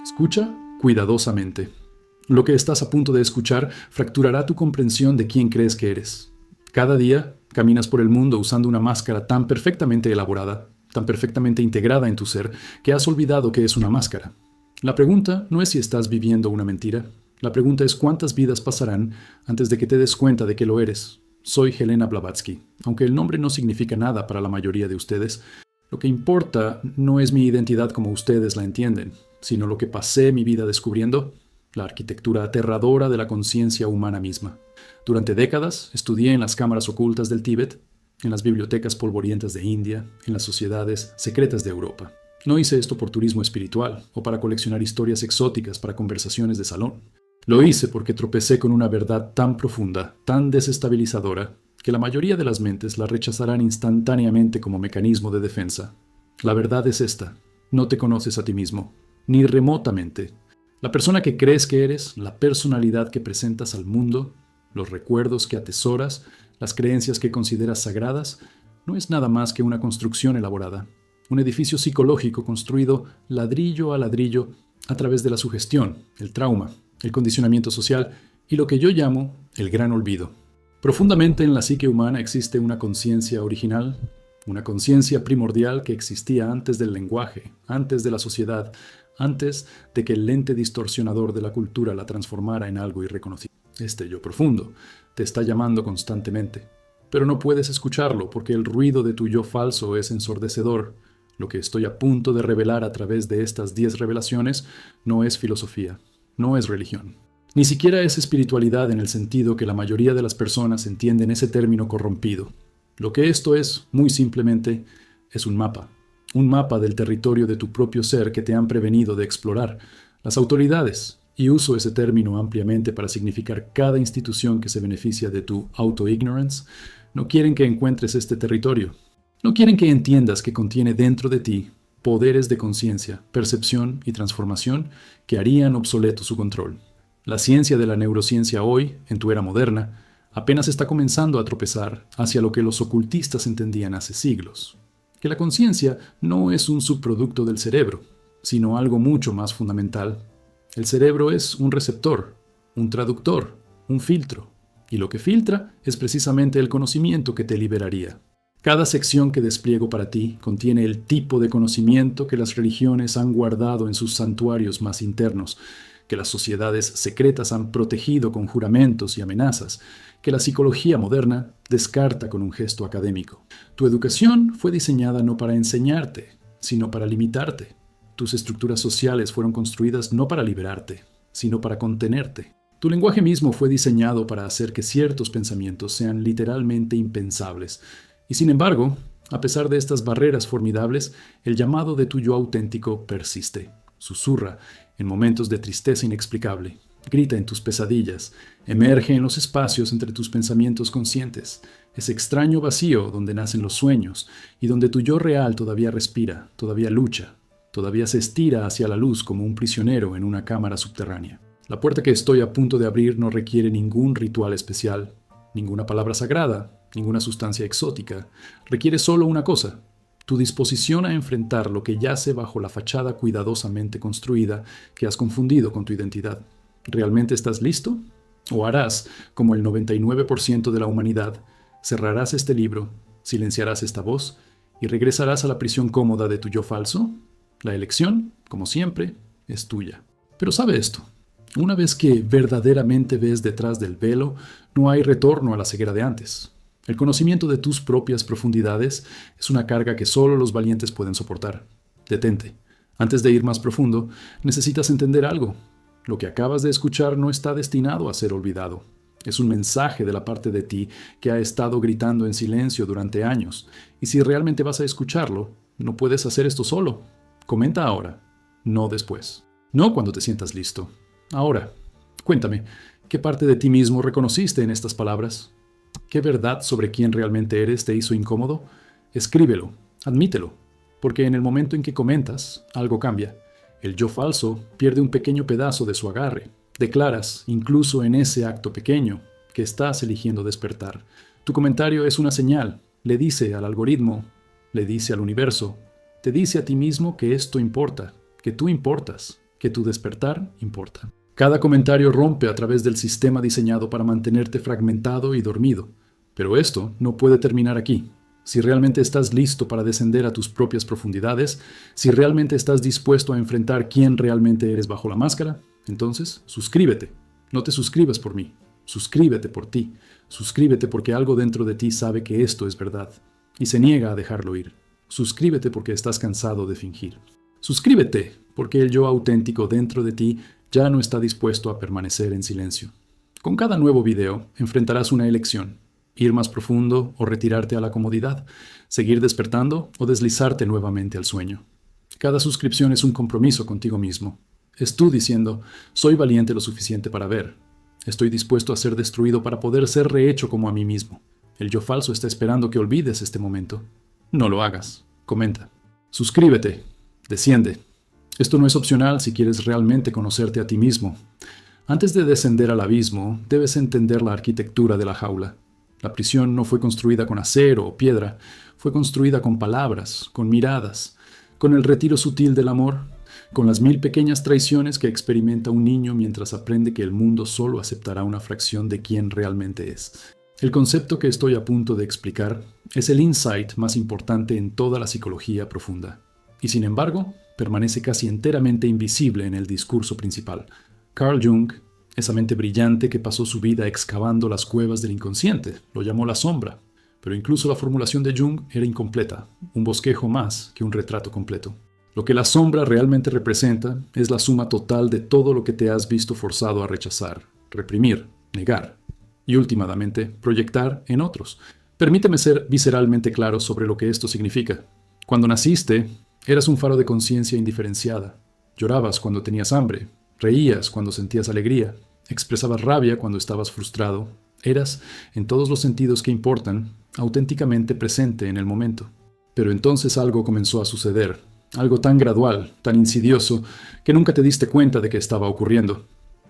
Escucha cuidadosamente. Lo que estás a punto de escuchar fracturará tu comprensión de quién crees que eres. Cada día caminas por el mundo usando una máscara tan perfectamente elaborada, tan perfectamente integrada en tu ser, que has olvidado que es una máscara. La pregunta no es si estás viviendo una mentira. La pregunta es cuántas vidas pasarán antes de que te des cuenta de que lo eres. Soy Helena Blavatsky. Aunque el nombre no significa nada para la mayoría de ustedes, lo que importa no es mi identidad como ustedes la entienden, sino lo que pasé mi vida descubriendo, la arquitectura aterradora de la conciencia humana misma. Durante décadas estudié en las cámaras ocultas del Tíbet, en las bibliotecas polvorientas de India, en las sociedades secretas de Europa. No hice esto por turismo espiritual o para coleccionar historias exóticas para conversaciones de salón. Lo hice porque tropecé con una verdad tan profunda, tan desestabilizadora, que la mayoría de las mentes la rechazarán instantáneamente como mecanismo de defensa. La verdad es esta: no te conoces a ti mismo, ni remotamente. La persona que crees que eres, la personalidad que presentas al mundo, los recuerdos que atesoras, las creencias que consideras sagradas, no es nada más que una construcción elaborada, un edificio psicológico construido ladrillo a ladrillo a través de la sugestión, el trauma, el condicionamiento social y lo que yo llamo el gran olvido. Profundamente en la psique humana existe una conciencia original, una conciencia primordial que existía antes del lenguaje, antes de la sociedad, antes de que el lente distorsionador de la cultura la transformara en algo irreconocible. Este yo profundo te está llamando constantemente, pero no puedes escucharlo porque el ruido de tu yo falso es ensordecedor. Lo que estoy a punto de revelar a través de estas 10 revelaciones no es filosofía, no es religión. Ni siquiera es espiritualidad en el sentido que la mayoría de las personas entienden ese término corrompido. Lo que esto es, muy simplemente, es un mapa del territorio de tu propio ser que te han prevenido de explorar. Las autoridades, y uso ese término ampliamente para significar cada institución que se beneficia de tu auto-ignorance, no quieren que encuentres este territorio. No quieren que entiendas que contiene dentro de ti poderes de conciencia, percepción y transformación que harían obsoleto su control. La ciencia de la neurociencia hoy, en tu era moderna, apenas está comenzando a tropezar hacia lo que los ocultistas entendían hace siglos: que la conciencia no es un subproducto del cerebro, sino algo mucho más fundamental. El cerebro es un receptor, un traductor, un filtro, y lo que filtra es precisamente el conocimiento que te liberaría. Cada sección que despliego para ti contiene el tipo de conocimiento que las religiones han guardado en sus santuarios más internos, que las sociedades secretas han protegido con juramentos y amenazas, que la psicología moderna descarta con un gesto académico. Tu educación fue diseñada no para enseñarte, sino para limitarte. Tus estructuras sociales fueron construidas no para liberarte, sino para contenerte. Tu lenguaje mismo fue diseñado para hacer que ciertos pensamientos sean literalmente impensables. Y sin embargo, a pesar de estas barreras formidables, el llamado de tu yo auténtico persiste. Susurra en momentos de tristeza inexplicable, grita en tus pesadillas, emerge en los espacios entre tus pensamientos conscientes, ese extraño vacío donde nacen los sueños y donde tu yo real todavía respira, todavía lucha, todavía se estira hacia la luz como un prisionero en una cámara subterránea. La puerta que estoy a punto de abrir no requiere ningún ritual especial, ninguna palabra sagrada, ninguna sustancia exótica. Requiere solo una cosa: tu disposición a enfrentar lo que yace bajo la fachada cuidadosamente construida que has confundido con tu identidad. ¿Realmente estás listo? ¿O harás como el 99% de la humanidad? ¿Cerrarás este libro, silenciarás esta voz y regresarás a la prisión cómoda de tu yo falso? La elección, como siempre, es tuya. Pero sabe esto: una vez que verdaderamente ves detrás del velo, no hay retorno a la ceguera de antes. El conocimiento de tus propias profundidades es una carga que solo los valientes pueden soportar. Detente. Antes de ir más profundo, necesitas entender algo. Lo que acabas de escuchar no está destinado a ser olvidado. Es un mensaje de la parte de ti que ha estado gritando en silencio durante años. Y si realmente vas a escucharlo, no puedes hacer esto solo. Comenta ahora, no después. No cuando te sientas listo. Ahora. Cuéntame, ¿qué parte de ti mismo reconociste en estas palabras? ¿Qué verdad sobre quién realmente eres te hizo incómodo? Escríbelo, admítelo, porque en el momento en que comentas, algo cambia. El yo falso pierde un pequeño pedazo de su agarre. Declaras, incluso en ese acto pequeño, que estás eligiendo despertar. Tu comentario es una señal. Le dice al algoritmo, le dice al universo, te dice a ti mismo que esto importa, que tú importas, que tu despertar importa. Cada comentario rompe a través del sistema diseñado para mantenerte fragmentado y dormido. Pero esto no puede terminar aquí. Si realmente estás listo para descender a tus propias profundidades, si realmente estás dispuesto a enfrentar quién realmente eres bajo la máscara, entonces suscríbete. No te suscribas por mí. Suscríbete por ti. Suscríbete porque algo dentro de ti sabe que esto es verdad y se niega a dejarlo ir. Suscríbete porque estás cansado de fingir. Suscríbete porque el yo auténtico dentro de ti ya no está dispuesto a permanecer en silencio. Con cada nuevo video enfrentarás una elección: ir más profundo o retirarte a la comodidad, seguir despertando o deslizarte nuevamente al sueño. Cada suscripción es un compromiso contigo mismo. Es tú diciendo: soy valiente lo suficiente para ver. Estoy dispuesto a ser destruido para poder ser rehecho como a mí mismo. El yo falso está esperando que olvides este momento. No lo hagas. Comenta. Suscríbete. Desciende. Esto no es opcional si quieres realmente conocerte a ti mismo. Antes de descender al abismo, debes entender la arquitectura de la jaula. La prisión no fue construida con acero o piedra, fue construida con palabras, con miradas, con el retiro sutil del amor, con las 1000 pequeñas traiciones que experimenta un niño mientras aprende que el mundo solo aceptará una fracción de quién realmente es. El concepto que estoy a punto de explicar es el insight más importante en toda la psicología profunda, y sin embargo, permanece casi enteramente invisible en el discurso principal. Carl Jung, esa mente brillante que pasó su vida excavando las cuevas del inconsciente, lo llamó la sombra, pero incluso la formulación de Jung era incompleta, un bosquejo más que un retrato completo. Lo que la sombra realmente representa es la suma total de todo lo que te has visto forzado a rechazar, reprimir, negar y últimamente proyectar en otros. Permíteme ser visceralmente claro sobre lo que esto significa. Cuando naciste, eras un faro de conciencia indiferenciada. Llorabas cuando tenías hambre, reías cuando sentías alegría, expresabas rabia cuando estabas frustrado. Eras, en todos los sentidos que importan, auténticamente presente en el momento. Pero entonces algo comenzó a suceder, algo tan gradual, tan insidioso, que nunca te diste cuenta de que estaba ocurriendo.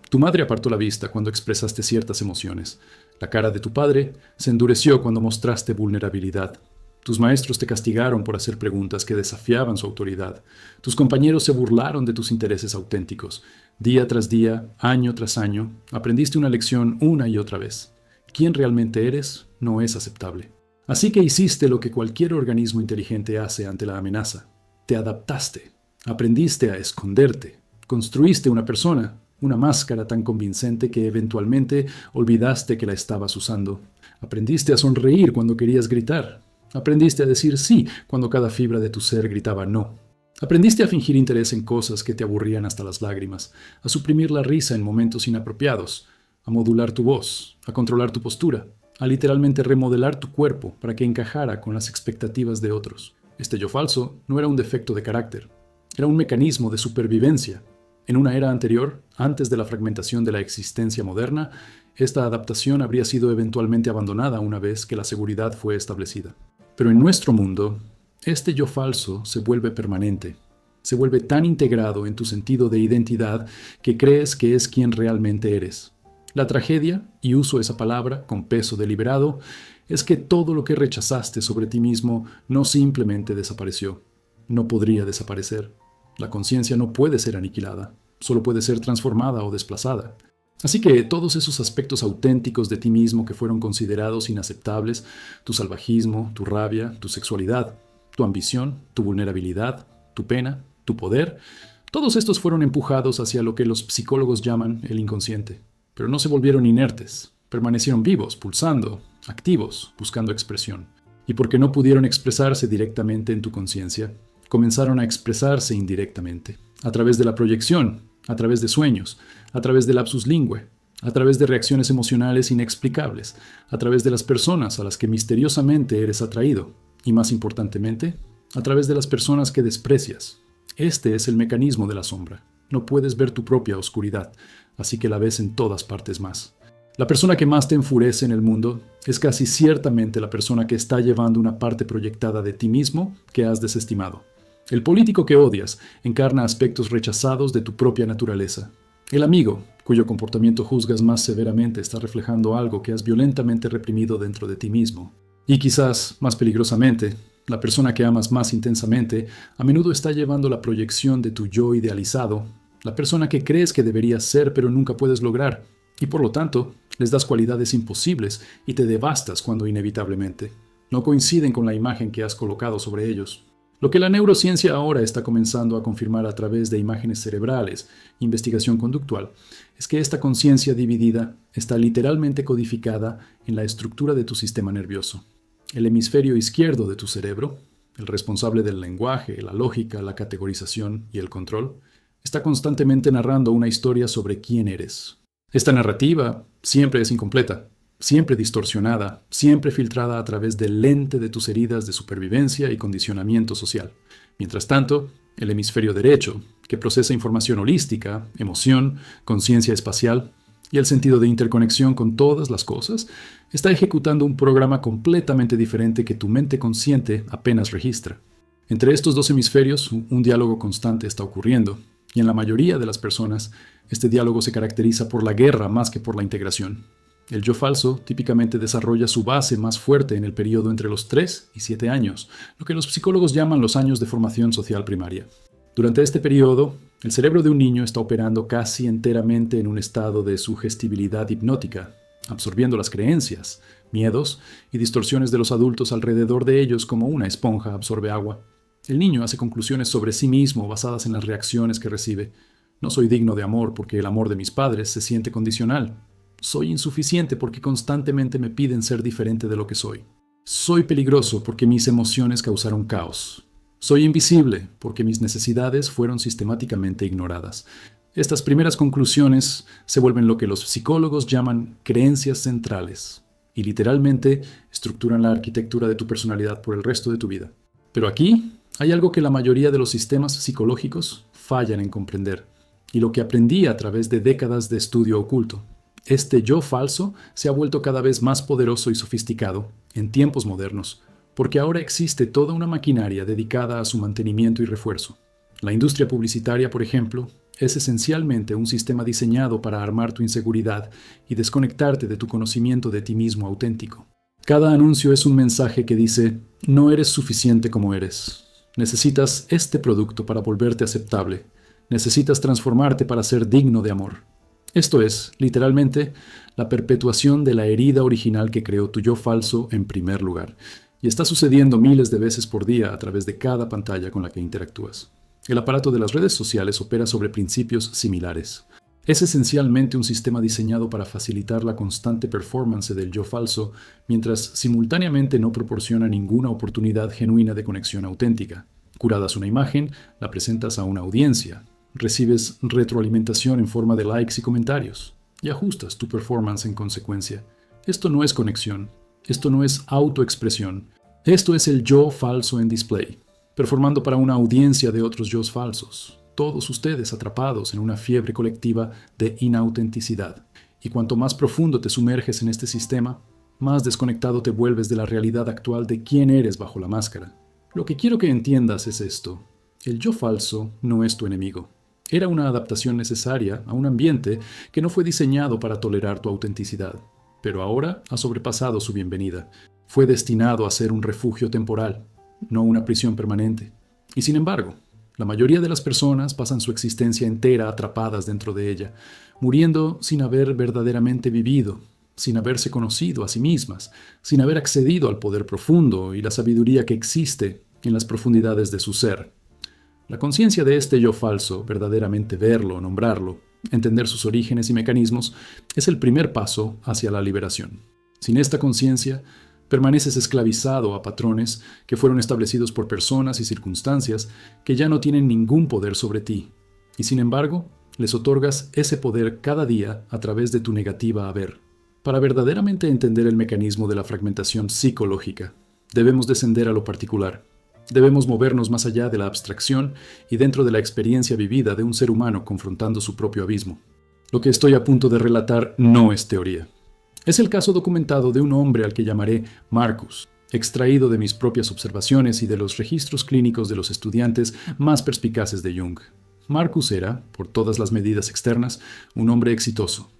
Tu madre apartó la vista cuando expresaste ciertas emociones. La cara de tu padre se endureció cuando mostraste vulnerabilidad. Tus maestros te castigaron por hacer preguntas que desafiaban su autoridad. Tus compañeros se burlaron de tus intereses auténticos. Día tras día, año tras año, aprendiste una lección una y otra vez. Quién realmente eres no es aceptable. Así que hiciste lo que cualquier organismo inteligente hace ante la amenaza. Te adaptaste. Aprendiste a esconderte. Construiste una persona, una máscara tan convincente que eventualmente olvidaste que la estabas usando. Aprendiste a sonreír cuando querías gritar. Aprendiste a decir sí cuando cada fibra de tu ser gritaba no. Aprendiste a fingir interés en cosas que te aburrían hasta las lágrimas, a suprimir la risa en momentos inapropiados, a modular tu voz, a controlar tu postura, a literalmente remodelar tu cuerpo para que encajara con las expectativas de otros. Este yo falso no era un defecto de carácter, era un mecanismo de supervivencia. En una era anterior, antes de la fragmentación de la existencia moderna, esta adaptación habría sido eventualmente abandonada una vez que la seguridad fue establecida. Pero en nuestro mundo, este yo falso se vuelve permanente, se vuelve tan integrado en tu sentido de identidad que crees que es quien realmente eres. La tragedia, y uso esa palabra con peso deliberado, es que todo lo que rechazaste sobre ti mismo no simplemente desapareció, no podría desaparecer. La conciencia no puede ser aniquilada, solo puede ser transformada o desplazada. Así que todos esos aspectos auténticos de ti mismo que fueron considerados inaceptables, tu salvajismo, tu rabia, tu sexualidad, tu ambición, tu vulnerabilidad, tu pena, tu poder, todos estos fueron empujados hacia lo que los psicólogos llaman el inconsciente. Pero no se volvieron inertes, permanecieron vivos, pulsando, activos, buscando expresión. Y porque no pudieron expresarse directamente en tu conciencia, comenzaron a expresarse indirectamente, a través de la proyección, a través de sueños, a través de lapsus linguae, a través de reacciones emocionales inexplicables, a través de las personas a las que misteriosamente eres atraído, y más importantemente, a través de las personas que desprecias. Este es el mecanismo de la sombra. No puedes ver tu propia oscuridad, así que la ves en todas partes más. La persona que más te enfurece en el mundo es casi ciertamente la persona que está llevando una parte proyectada de ti mismo que has desestimado. El político que odias encarna aspectos rechazados de tu propia naturaleza. El amigo, cuyo comportamiento juzgas más severamente, está reflejando algo que has violentamente reprimido dentro de ti mismo. Y quizás, más peligrosamente, la persona que amas más intensamente a menudo está llevando la proyección de tu yo idealizado, la persona que crees que deberías ser pero nunca puedes lograr, y por lo tanto, les das cualidades imposibles y te devastas cuando inevitablemente no coinciden con la imagen que has colocado sobre ellos. Lo que la neurociencia ahora está comenzando a confirmar a través de imágenes cerebrales, investigación conductual, es que esta conciencia dividida está literalmente codificada en la estructura de tu sistema nervioso. El hemisferio izquierdo de tu cerebro, el responsable del lenguaje, la lógica, la categorización y el control, está constantemente narrando una historia sobre quién eres. Esta narrativa siempre es incompleta, siempre distorsionada, siempre filtrada a través del lente de tus heridas de supervivencia y condicionamiento social. Mientras tanto, el hemisferio derecho, que procesa información holística, emoción, conciencia espacial y el sentido de interconexión con todas las cosas, está ejecutando un programa completamente diferente que tu mente consciente apenas registra. Entre estos dos hemisferios, un diálogo constante está ocurriendo, y en la mayoría de las personas, este diálogo se caracteriza por la guerra más que por la integración. El yo falso típicamente desarrolla su base más fuerte en el periodo entre los 3 y 7 años, lo que los psicólogos llaman los años de formación social primaria. Durante este periodo, el cerebro de un niño está operando casi enteramente en un estado de sugestibilidad hipnótica, absorbiendo las creencias, miedos y distorsiones de los adultos alrededor de ellos como una esponja absorbe agua. El niño hace conclusiones sobre sí mismo basadas en las reacciones que recibe. No soy digno de amor porque el amor de mis padres se siente condicional. Soy insuficiente porque constantemente me piden ser diferente de lo que soy. Soy peligroso porque mis emociones causaron caos. Soy invisible porque mis necesidades fueron sistemáticamente ignoradas. Estas primeras conclusiones se vuelven lo que los psicólogos llaman creencias centrales y literalmente estructuran la arquitectura de tu personalidad por el resto de tu vida. Pero aquí hay algo que la mayoría de los sistemas psicológicos fallan en comprender y lo que aprendí a través de décadas de estudio oculto. Este yo falso se ha vuelto cada vez más poderoso y sofisticado en tiempos modernos, porque ahora existe toda una maquinaria dedicada a su mantenimiento y refuerzo. La industria publicitaria, por ejemplo, es esencialmente un sistema diseñado para armar tu inseguridad y desconectarte de tu conocimiento de ti mismo auténtico. Cada anuncio es un mensaje que dice, no eres suficiente como eres. Necesitas este producto para volverte aceptable. Necesitas transformarte para ser digno de amor. Esto es, literalmente, la perpetuación de la herida original que creó tu yo falso en primer lugar. Y está sucediendo miles de veces por día a través de cada pantalla con la que interactúas. El aparato de las redes sociales opera sobre principios similares. Es esencialmente un sistema diseñado para facilitar la constante performance del yo falso, mientras simultáneamente no proporciona ninguna oportunidad genuina de conexión auténtica. Curadas una imagen, la presentas a una audiencia. Recibes retroalimentación en forma de likes y comentarios, y ajustas tu performance en consecuencia. Esto no es conexión, esto no es autoexpresión, esto es el yo falso en display, performando para una audiencia de otros yos falsos, todos ustedes atrapados en una fiebre colectiva de inautenticidad. Y cuanto más profundo te sumerges en este sistema, más desconectado te vuelves de la realidad actual de quién eres bajo la máscara. Lo que quiero que entiendas es esto: el yo falso no es tu enemigo. Era una adaptación necesaria a un ambiente que no fue diseñado para tolerar tu autenticidad, pero ahora ha sobrepasado su bienvenida. Fue destinado a ser un refugio temporal, no una prisión permanente. Y sin embargo, la mayoría de las personas pasan su existencia entera atrapadas dentro de ella, muriendo sin haber verdaderamente vivido, sin haberse conocido a sí mismas, sin haber accedido al poder profundo y la sabiduría que existe en las profundidades de su ser. La conciencia de este yo falso, verdaderamente verlo, nombrarlo, entender sus orígenes y mecanismos, es el primer paso hacia la liberación. Sin esta conciencia, permaneces esclavizado a patrones que fueron establecidos por personas y circunstancias que ya no tienen ningún poder sobre ti, y sin embargo, les otorgas ese poder cada día a través de tu negativa a ver. Para verdaderamente entender el mecanismo de la fragmentación psicológica, debemos descender a lo particular. Debemos movernos más allá de la abstracción y dentro de la experiencia vivida de un ser humano confrontando su propio abismo. Lo que estoy a punto de relatar no es teoría. Es el caso documentado de un hombre al que llamaré Marcus, extraído de mis propias observaciones y de los registros clínicos de los estudiantes más perspicaces de Jung. Marcus era, por todas las medidas externas, un hombre exitoso.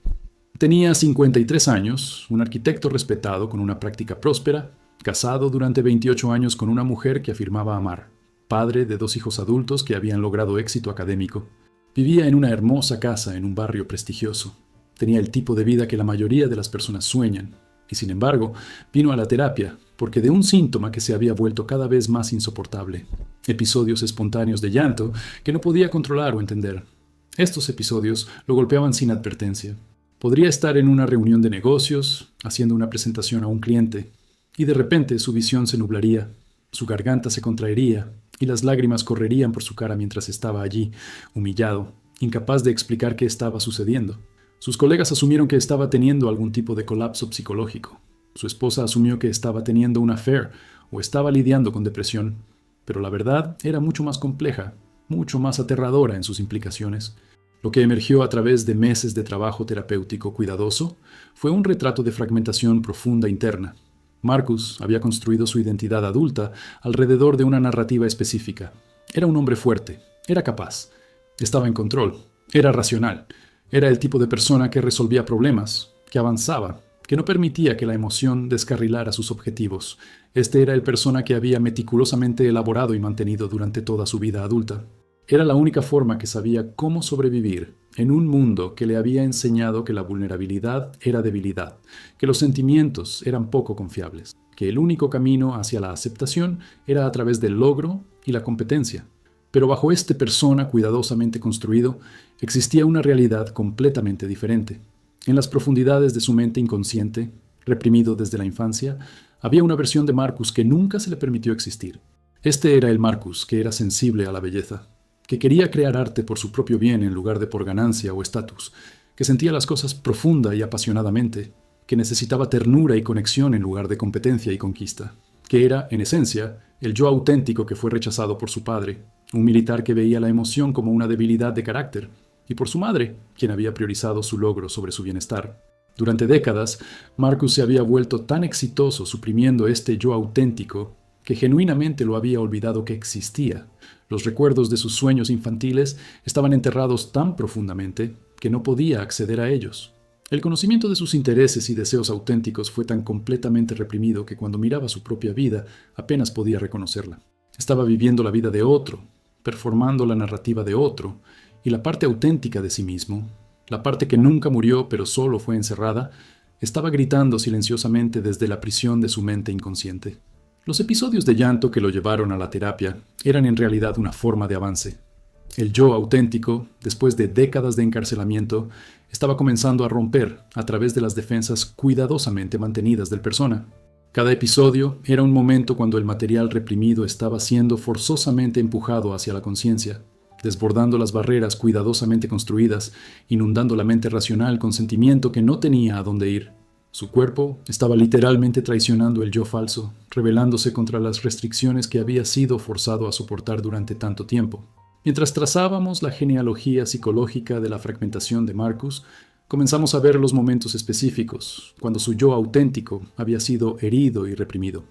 Tenía 53 años, un arquitecto respetado con una práctica próspera, casado durante 28 años con una mujer que afirmaba amar, padre de 2 hijos adultos que habían logrado éxito académico. Vivía en una hermosa casa en un barrio prestigioso. Tenía el tipo de vida que la mayoría de las personas sueñan, y sin embargo, vino a la terapia porque de un síntoma que se había vuelto cada vez más insoportable: episodios espontáneos de llanto que no podía controlar o entender. Estos episodios lo golpeaban sin advertencia. Podría estar en una reunión de negocios, haciendo una presentación a un cliente, y de repente su visión se nublaría, su garganta se contraería y las lágrimas correrían por su cara mientras estaba allí, humillado, incapaz de explicar qué estaba sucediendo. Sus colegas asumieron que estaba teniendo algún tipo de colapso psicológico. Su esposa asumió que estaba teniendo un affair o estaba lidiando con depresión, pero la verdad era mucho más compleja, mucho más aterradora en sus implicaciones. Lo que emergió a través de meses de trabajo terapéutico cuidadoso fue un retrato de fragmentación profunda interna. Marcus había construido su identidad adulta alrededor de una narrativa específica. Era un hombre fuerte, era capaz, estaba en control, era racional, era el tipo de persona que resolvía problemas, que avanzaba, que no permitía que la emoción descarrilara sus objetivos. Este era el persona que había meticulosamente elaborado y mantenido durante toda su vida adulta. Era la única forma que sabía cómo sobrevivir en un mundo que le había enseñado que la vulnerabilidad era debilidad, que los sentimientos eran poco confiables, que el único camino hacia la aceptación era a través del logro y la competencia. Pero bajo este persona cuidadosamente construido existía una realidad completamente diferente. En las profundidades de su mente inconsciente, reprimido desde la infancia, había una versión de Marcus que nunca se le permitió existir. Este era el Marcus que era sensible a la belleza, que quería crear arte por su propio bien en lugar de por ganancia o estatus, que sentía las cosas profunda y apasionadamente, que necesitaba ternura y conexión en lugar de competencia y conquista, que era, en esencia, el yo auténtico que fue rechazado por su padre, un militar que veía la emoción como una debilidad de carácter, y por su madre, quien había priorizado su logro sobre su bienestar. Durante décadas, Marcus se había vuelto tan exitoso suprimiendo este yo auténtico que genuinamente lo había olvidado que existía. Los recuerdos de sus sueños infantiles estaban enterrados tan profundamente que no podía acceder a ellos. El conocimiento de sus intereses y deseos auténticos fue tan completamente reprimido que cuando miraba su propia vida apenas podía reconocerla. Estaba viviendo la vida de otro, performando la narrativa de otro, y la parte auténtica de sí mismo, la parte que nunca murió pero solo fue encerrada, estaba gritando silenciosamente desde la prisión de su mente inconsciente. Los episodios de llanto que lo llevaron a la terapia eran en realidad una forma de avance. El yo auténtico, después de décadas de encarcelamiento, estaba comenzando a romper a través de las defensas cuidadosamente mantenidas del persona. Cada episodio era un momento cuando el material reprimido estaba siendo forzosamente empujado hacia la conciencia, desbordando las barreras cuidadosamente construidas, inundando la mente racional con sentimiento que no tenía a dónde ir. Su cuerpo estaba literalmente traicionando el yo falso, rebelándose contra las restricciones que había sido forzado a soportar durante tanto tiempo. Mientras trazábamos la genealogía psicológica de la fragmentación de Marcus, comenzamos a ver los momentos específicos, cuando su yo auténtico había sido herido y reprimido.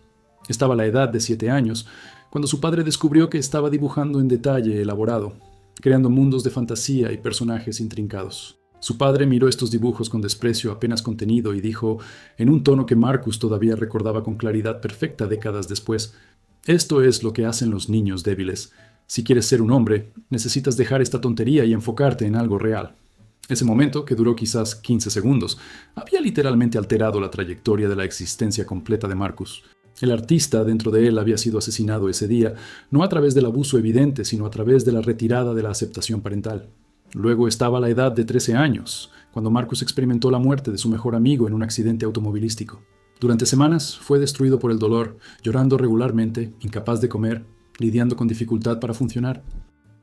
Estaba a la edad de 7 años, cuando su padre descubrió que estaba dibujando en detalle elaborado, creando mundos de fantasía y personajes intrincados. Su padre miró estos dibujos con desprecio apenas contenido y dijo, en un tono que Marcus todavía recordaba con claridad perfecta décadas después: «Esto es lo que hacen los niños débiles. Si quieres ser un hombre, necesitas dejar esta tontería y enfocarte en algo real». Ese momento, que duró quizás 15 segundos, había literalmente alterado la trayectoria de la existencia completa de Marcus. El artista dentro de él había sido asesinado ese día, no a través del abuso evidente, sino a través de la retirada de la aceptación parental. Luego estaba la edad de 13 años, cuando Marcus experimentó la muerte de su mejor amigo en un accidente automovilístico. Durante semanas fue destruido por el dolor, llorando regularmente, incapaz de comer, lidiando con dificultad para funcionar.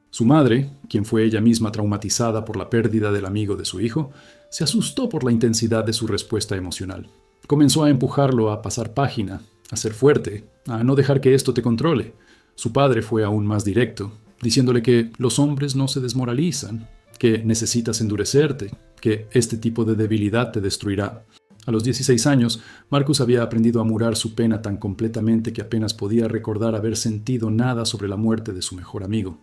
Su madre, quien fue ella misma traumatizada por la pérdida del amigo de su hijo, se asustó por la intensidad de su respuesta emocional. Comenzó a empujarlo a pasar página, a ser fuerte, a no dejar que esto te controle. Su padre fue aún más directo, diciéndole que los hombres no se desmoralizan, que necesitas endurecerte, que este tipo de debilidad te destruirá. A los 16 años, Marcus había aprendido a murar su pena tan completamente que apenas podía recordar haber sentido nada sobre la muerte de su mejor amigo.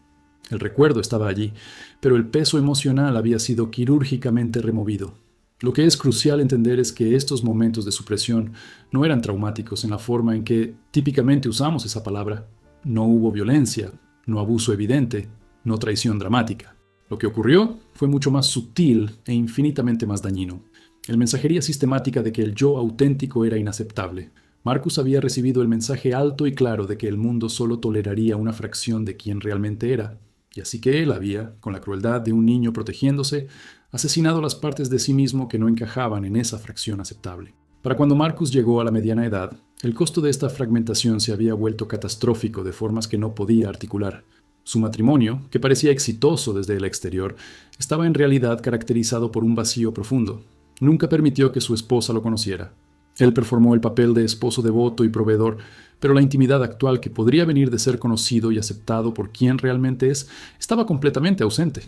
El recuerdo estaba allí, pero el peso emocional había sido quirúrgicamente removido. Lo que es crucial entender es que estos momentos de supresión no eran traumáticos en la forma en que típicamente usamos esa palabra. No hubo violencia, no abuso evidente, no traición dramática. Lo que ocurrió fue mucho más sutil e infinitamente más dañino. El mensajería sistemática de que el yo auténtico era inaceptable. Marcus había recibido el mensaje alto y claro de que el mundo solo toleraría una fracción de quien realmente era, y así que él había, con la crueldad de un niño protegiéndose, asesinado las partes de sí mismo que no encajaban en esa fracción aceptable. Para cuando Marcus llegó a la mediana edad, el costo de esta fragmentación se había vuelto catastrófico de formas que no podía articular. Su matrimonio, que parecía exitoso desde el exterior, estaba en realidad caracterizado por un vacío profundo. Nunca permitió que su esposa lo conociera. Él performó el papel de esposo devoto y proveedor, pero la intimidad actual que podría venir de ser conocido y aceptado por quien realmente es, estaba completamente ausente.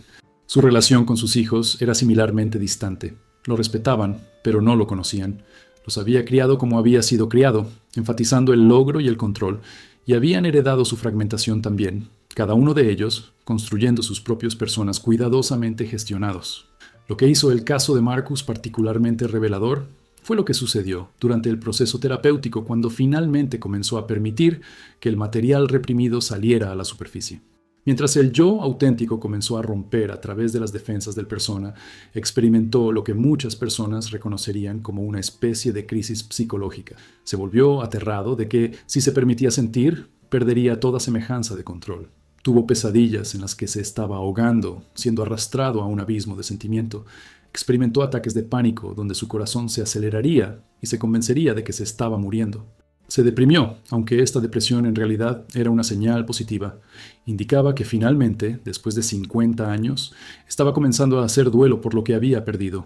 Su relación con sus hijos era similarmente distante. Lo respetaban, pero no lo conocían. Los había criado como había sido criado, enfatizando el logro y el control, y habían heredado su fragmentación también, cada uno de ellos construyendo sus propias personas cuidadosamente gestionados. Lo que hizo el caso de Marcus particularmente revelador fue lo que sucedió durante el proceso terapéutico cuando finalmente comenzó a permitir que el material reprimido saliera a la superficie. Mientras el yo auténtico comenzó a romper a través de las defensas del persona, experimentó lo que muchas personas reconocerían como una especie de crisis psicológica. Se volvió aterrado de que, si se permitía sentir, perdería toda semejanza de control. Tuvo pesadillas en las que se estaba ahogando, siendo arrastrado a un abismo de sentimiento. Experimentó ataques de pánico donde su corazón se aceleraría y se convencería de que se estaba muriendo. Se deprimió, aunque esta depresión en realidad era una señal positiva. Indicaba que finalmente, después de 50 años, estaba comenzando a hacer duelo por lo que había perdido.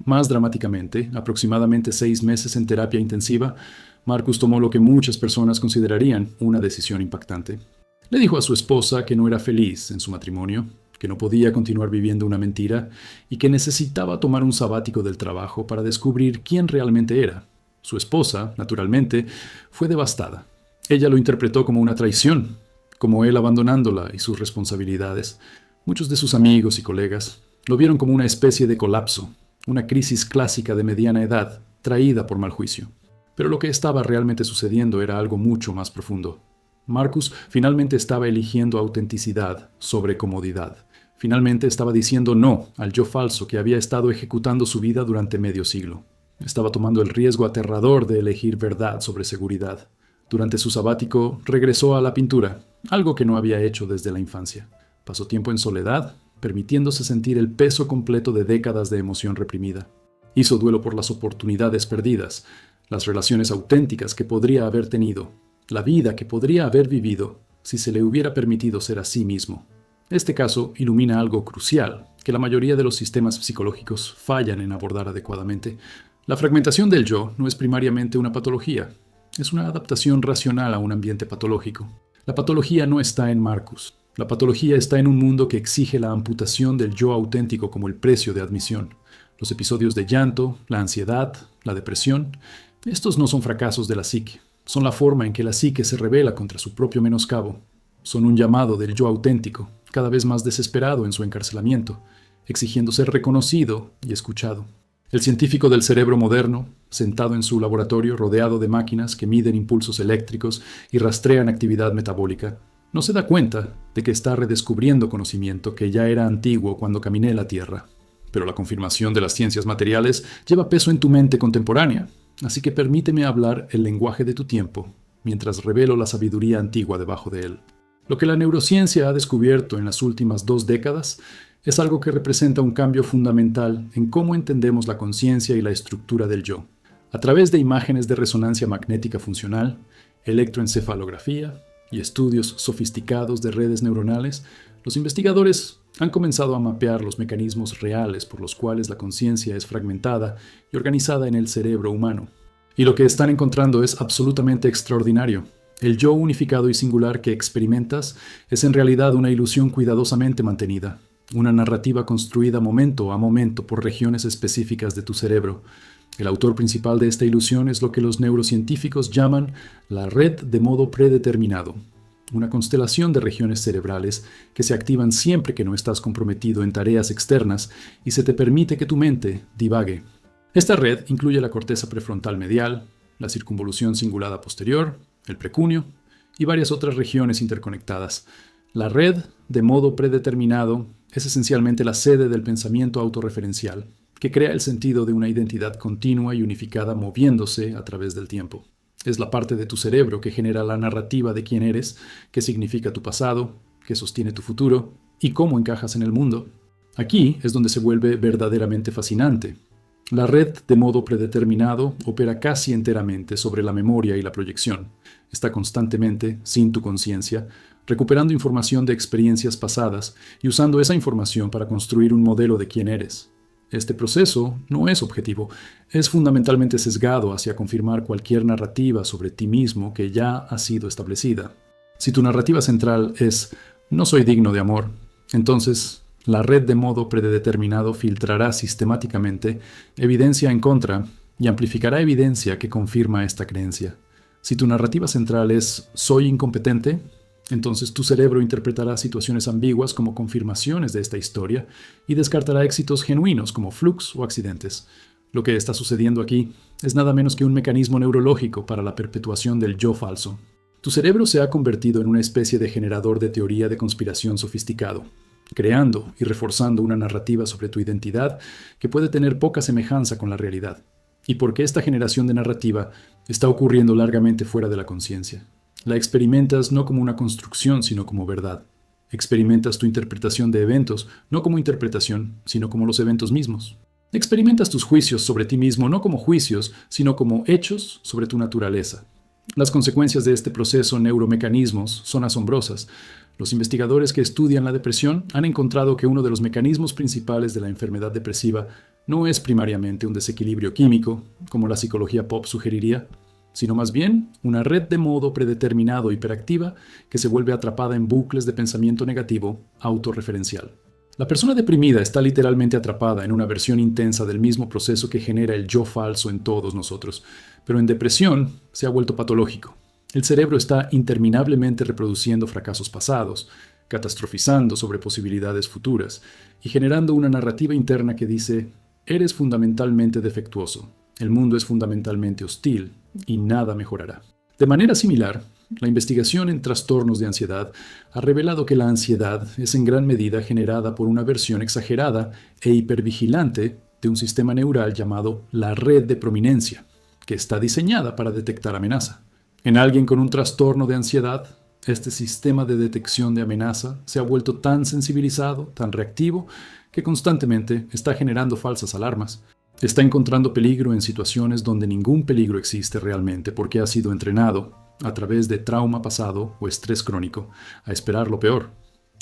Más dramáticamente, aproximadamente 6 meses en terapia intensiva, Marcus tomó lo que muchas personas considerarían una decisión impactante. Le dijo a su esposa que no era feliz en su matrimonio, que no podía continuar viviendo una mentira y que necesitaba tomar un sabático del trabajo para descubrir quién realmente era. Su esposa, naturalmente, fue devastada. Ella lo interpretó como una traición, como él abandonándola y sus responsabilidades. Muchos de sus amigos y colegas lo vieron como una especie de colapso, una crisis clásica de mediana edad, traída por mal juicio. Pero lo que estaba realmente sucediendo era algo mucho más profundo. Marcus finalmente estaba eligiendo autenticidad sobre comodidad. Finalmente estaba diciendo no al yo falso que había estado ejecutando su vida durante medio siglo. Estaba tomando el riesgo aterrador de elegir verdad sobre seguridad. Durante su sabático regresó a la pintura, algo que no había hecho desde la infancia. Pasó tiempo en soledad, permitiéndose sentir el peso completo de décadas de emoción reprimida. Hizo duelo por las oportunidades perdidas, las relaciones auténticas que podría haber tenido, la vida que podría haber vivido si se le hubiera permitido ser a sí mismo. Este caso ilumina algo crucial que la mayoría de los sistemas psicológicos fallan en abordar adecuadamente. La fragmentación del yo no es primariamente una patología, es una adaptación racional a un ambiente patológico. La patología no está en Marcus. La patología está en un mundo que exige la amputación del yo auténtico como el precio de admisión. Los episodios de llanto, la ansiedad, la depresión, estos no son fracasos de la psique. Son la forma en que la psique se rebela contra su propio menoscabo. Son un llamado del yo auténtico, cada vez más desesperado en su encarcelamiento, exigiendo ser reconocido y escuchado. El científico del cerebro moderno, sentado en su laboratorio rodeado de máquinas que miden impulsos eléctricos y rastrean actividad metabólica, no se da cuenta de que está redescubriendo conocimiento que ya era antiguo cuando caminé la Tierra. Pero la confirmación de las ciencias materiales lleva peso en tu mente contemporánea, así que permíteme hablar el lenguaje de tu tiempo, mientras revelo la sabiduría antigua debajo de él. Lo que la neurociencia ha descubierto en las últimas 2 décadas es algo que representa un cambio fundamental en cómo entendemos la conciencia y la estructura del yo. A través de imágenes de resonancia magnética funcional, electroencefalografía y estudios sofisticados de redes neuronales, los investigadores han comenzado a mapear los mecanismos reales por los cuales la conciencia es fragmentada y organizada en el cerebro humano. Y lo que están encontrando es absolutamente extraordinario. El yo unificado y singular que experimentas es en realidad una ilusión cuidadosamente mantenida, una narrativa construida momento a momento por regiones específicas de tu cerebro. El autor principal de esta ilusión es lo que los neurocientíficos llaman la red de modo predeterminado, una constelación de regiones cerebrales que se activan siempre que no estás comprometido en tareas externas y se te permite que tu mente divague. Esta red incluye la corteza prefrontal medial, la circunvolución cingulada posterior, el precunio y varias otras regiones interconectadas. La red de modo predeterminado es esencialmente la sede del pensamiento autorreferencial, que crea el sentido de una identidad continua y unificada moviéndose a través del tiempo. Es la parte de tu cerebro que genera la narrativa de quién eres, qué significa tu pasado, qué sostiene tu futuro y cómo encajas en el mundo. Aquí es donde se vuelve verdaderamente fascinante. La red de modo predeterminado opera casi enteramente sobre la memoria y la proyección. Está constantemente, sin tu conciencia, recuperando información de experiencias pasadas y usando esa información para construir un modelo de quién eres. Este proceso no es objetivo, es fundamentalmente sesgado hacia confirmar cualquier narrativa sobre ti mismo que ya ha sido establecida. Si tu narrativa central es «no soy digno de amor», entonces la red de modo predeterminado filtrará sistemáticamente evidencia en contra y amplificará evidencia que confirma esta creencia. Si tu narrativa central es «soy incompetente», entonces tu cerebro interpretará situaciones ambiguas como confirmaciones de esta historia y descartará éxitos genuinos como flux o accidentes. Lo que está sucediendo aquí es nada menos que un mecanismo neurológico para la perpetuación del yo falso. Tu cerebro se ha convertido en una especie de generador de teoría de conspiración sofisticado, creando y reforzando una narrativa sobre tu identidad que puede tener poca semejanza con la realidad, y porque esta generación de narrativa está ocurriendo largamente fuera de la conciencia. La experimentas no como una construcción, sino como verdad. Experimentas tu interpretación de eventos, no como interpretación, sino como los eventos mismos. Experimentas tus juicios sobre ti mismo no como juicios, sino como hechos sobre tu naturaleza. Las consecuencias de este proceso neuromecanismos son asombrosas. Los investigadores que estudian la depresión han encontrado que uno de los mecanismos principales de la enfermedad depresiva no es primariamente un desequilibrio químico, como la psicología pop sugeriría, sino más bien una red de modo predeterminado hiperactiva que se vuelve atrapada en bucles de pensamiento negativo autorreferencial. La persona deprimida está literalmente atrapada en una versión intensa del mismo proceso que genera el yo falso en todos nosotros, pero en depresión se ha vuelto patológico. El cerebro está interminablemente reproduciendo fracasos pasados, catastrofizando sobre posibilidades futuras y generando una narrativa interna que dice: eres fundamentalmente defectuoso, el mundo es fundamentalmente hostil y nada mejorará. De manera similar, la investigación en trastornos de ansiedad ha revelado que la ansiedad es en gran medida generada por una versión exagerada e hipervigilante de un sistema neural llamado la red de prominencia, que está diseñada para detectar amenaza. En alguien con un trastorno de ansiedad, este sistema de detección de amenaza se ha vuelto tan sensibilizado, tan reactivo, que constantemente está generando falsas alarmas. Está encontrando peligro en situaciones donde ningún peligro existe realmente porque ha sido entrenado, a través de trauma pasado o estrés crónico, a esperar lo peor.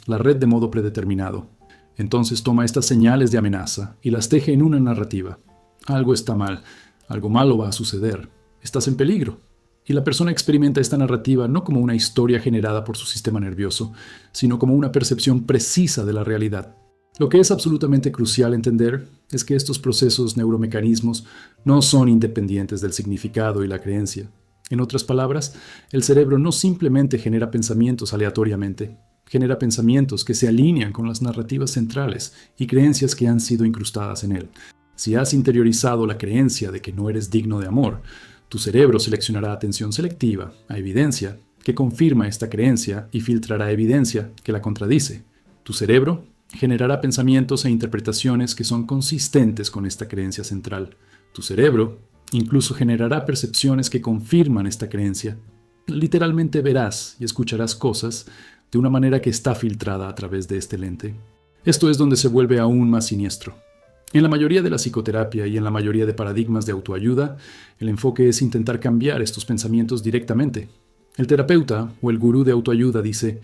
La red de modo predeterminado. Entonces toma estas señales de amenaza y las teje en una narrativa. Algo está mal, algo malo va a suceder, estás en peligro. Y la persona experimenta esta narrativa no como una historia generada por su sistema nervioso, sino como una percepción precisa de la realidad. Lo que es absolutamente crucial entender es que estos procesos neuromecanismos no son independientes del significado y la creencia. En otras palabras, el cerebro no simplemente genera pensamientos aleatoriamente, genera pensamientos que se alinean con las narrativas centrales y creencias que han sido incrustadas en él. Si has interiorizado la creencia de que no eres digno de amor, tu cerebro seleccionará atención selectiva a evidencia que confirma esta creencia y filtrará evidencia que la contradice. Tu cerebro generará pensamientos e interpretaciones que son consistentes con esta creencia central. Tu cerebro incluso generará percepciones que confirman esta creencia. Literalmente verás y escucharás cosas de una manera que está filtrada a través de este lente. Esto es donde se vuelve aún más siniestro. En la mayoría de la psicoterapia y en la mayoría de paradigmas de autoayuda, el enfoque es intentar cambiar estos pensamientos directamente. El terapeuta o el gurú de autoayuda dice: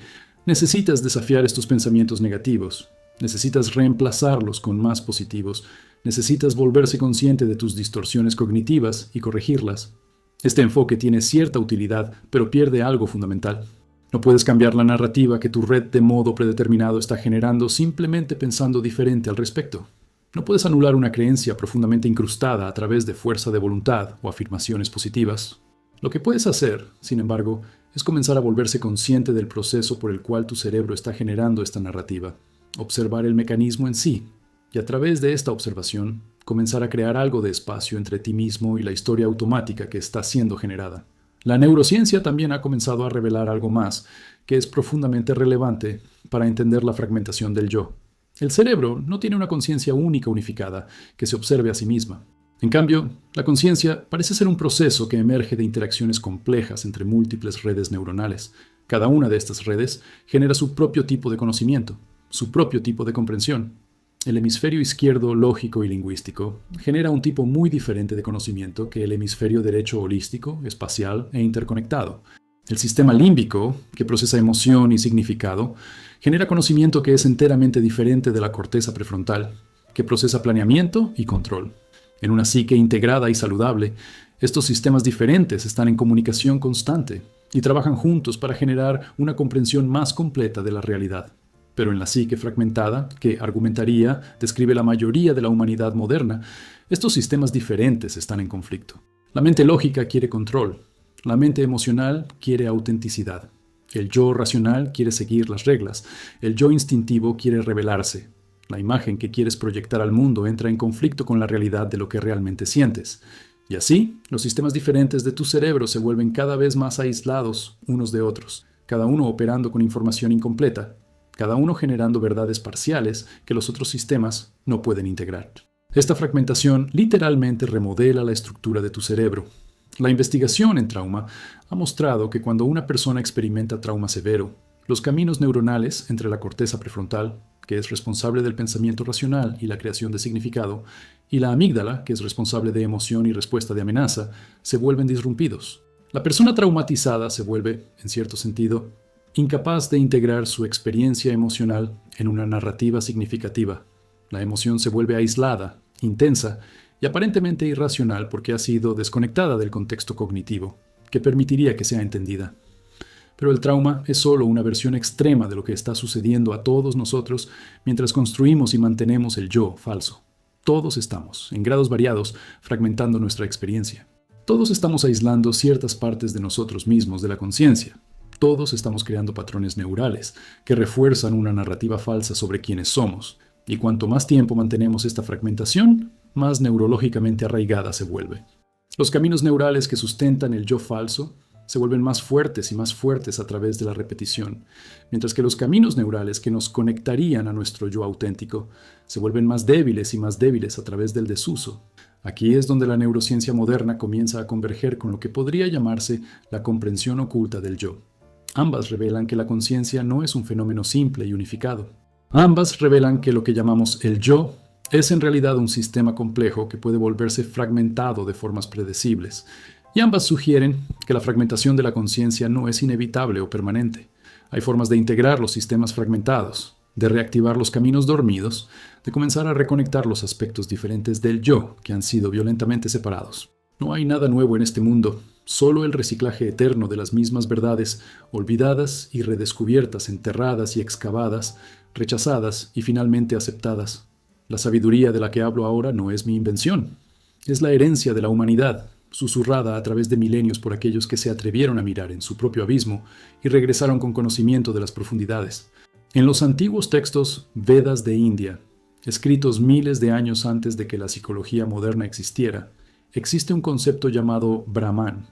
necesitas desafiar estos pensamientos negativos, necesitas reemplazarlos con más positivos, necesitas volverse consciente de tus distorsiones cognitivas y corregirlas. Este enfoque tiene cierta utilidad, pero pierde algo fundamental. No puedes cambiar la narrativa que tu red de modo predeterminado está generando simplemente pensando diferente al respecto. No puedes anular una creencia profundamente incrustada a través de fuerza de voluntad o afirmaciones positivas. Lo que puedes hacer, sin embargo, es comenzar a volverse consciente del proceso por el cual tu cerebro está generando esta narrativa, observar el mecanismo en sí, y a través de esta observación, comenzar a crear algo de espacio entre ti mismo y la historia automática que está siendo generada. La neurociencia también ha comenzado a revelar algo más, que es profundamente relevante para entender la fragmentación del yo. El cerebro no tiene una conciencia única unificada que se observe a sí misma. En cambio, la conciencia parece ser un proceso que emerge de interacciones complejas entre múltiples redes neuronales. Cada una de estas redes genera su propio tipo de conocimiento, su propio tipo de comprensión. El hemisferio izquierdo lógico y lingüístico genera un tipo muy diferente de conocimiento que el hemisferio derecho holístico, espacial e interconectado. El sistema límbico, que procesa emoción y significado, genera conocimiento que es enteramente diferente de la corteza prefrontal, que procesa planeamiento y control. En una psique integrada y saludable, estos sistemas diferentes están en comunicación constante y trabajan juntos para generar una comprensión más completa de la realidad. Pero en la psique fragmentada, que argumentaría describe la mayoría de la humanidad moderna, estos sistemas diferentes están en conflicto. La mente lógica quiere control, la mente emocional quiere autenticidad, el yo racional quiere seguir las reglas, el yo instintivo quiere revelarse. La imagen que quieres proyectar al mundo entra en conflicto con la realidad de lo que realmente sientes. Y así, los sistemas diferentes de tu cerebro se vuelven cada vez más aislados unos de otros, cada uno operando con información incompleta, cada uno generando verdades parciales que los otros sistemas no pueden integrar. Esta fragmentación literalmente remodela la estructura de tu cerebro. La investigación en trauma ha mostrado que cuando una persona experimenta trauma severo, los caminos neuronales entre la corteza prefrontal, que es responsable del pensamiento racional y la creación de significado, y la amígdala, que es responsable de emoción y respuesta de amenaza, se vuelven disrumpidos. La persona traumatizada se vuelve, en cierto sentido, incapaz de integrar su experiencia emocional en una narrativa significativa. La emoción se vuelve aislada, intensa y aparentemente irracional porque ha sido desconectada del contexto cognitivo, que permitiría que sea entendida. Pero el trauma es solo una versión extrema de lo que está sucediendo a todos nosotros mientras construimos y mantenemos el yo falso. Todos estamos, en grados variados, fragmentando nuestra experiencia. Todos estamos aislando ciertas partes de nosotros mismos de la conciencia. Todos estamos creando patrones neurales que refuerzan una narrativa falsa sobre quiénes somos. Y cuanto más tiempo mantenemos esta fragmentación, más neurológicamente arraigada se vuelve. Los caminos neurales que sustentan el yo falso se vuelven más fuertes y más fuertes a través de la repetición, mientras que los caminos neurales que nos conectarían a nuestro yo auténtico se vuelven más débiles y más débiles a través del desuso. Aquí es donde la neurociencia moderna comienza a converger con lo que podría llamarse la comprensión oculta del yo. Ambas revelan que la conciencia no es un fenómeno simple y unificado. Ambas revelan que lo que llamamos el yo es en realidad un sistema complejo que puede volverse fragmentado de formas predecibles. Y ambas sugieren que la fragmentación de la conciencia no es inevitable o permanente. Hay formas de integrar los sistemas fragmentados, de reactivar los caminos dormidos, de comenzar a reconectar los aspectos diferentes del yo que han sido violentamente separados. No hay nada nuevo en este mundo, solo el reciclaje eterno de las mismas verdades, olvidadas y redescubiertas, enterradas y excavadas, rechazadas y finalmente aceptadas. La sabiduría de la que hablo ahora no es mi invención, es la herencia de la humanidad, susurrada a través de milenios por aquellos que se atrevieron a mirar en su propio abismo y regresaron con conocimiento de las profundidades. En los antiguos textos Vedas de India, escritos miles de años antes de que la psicología moderna existiera, existe un concepto llamado Brahman,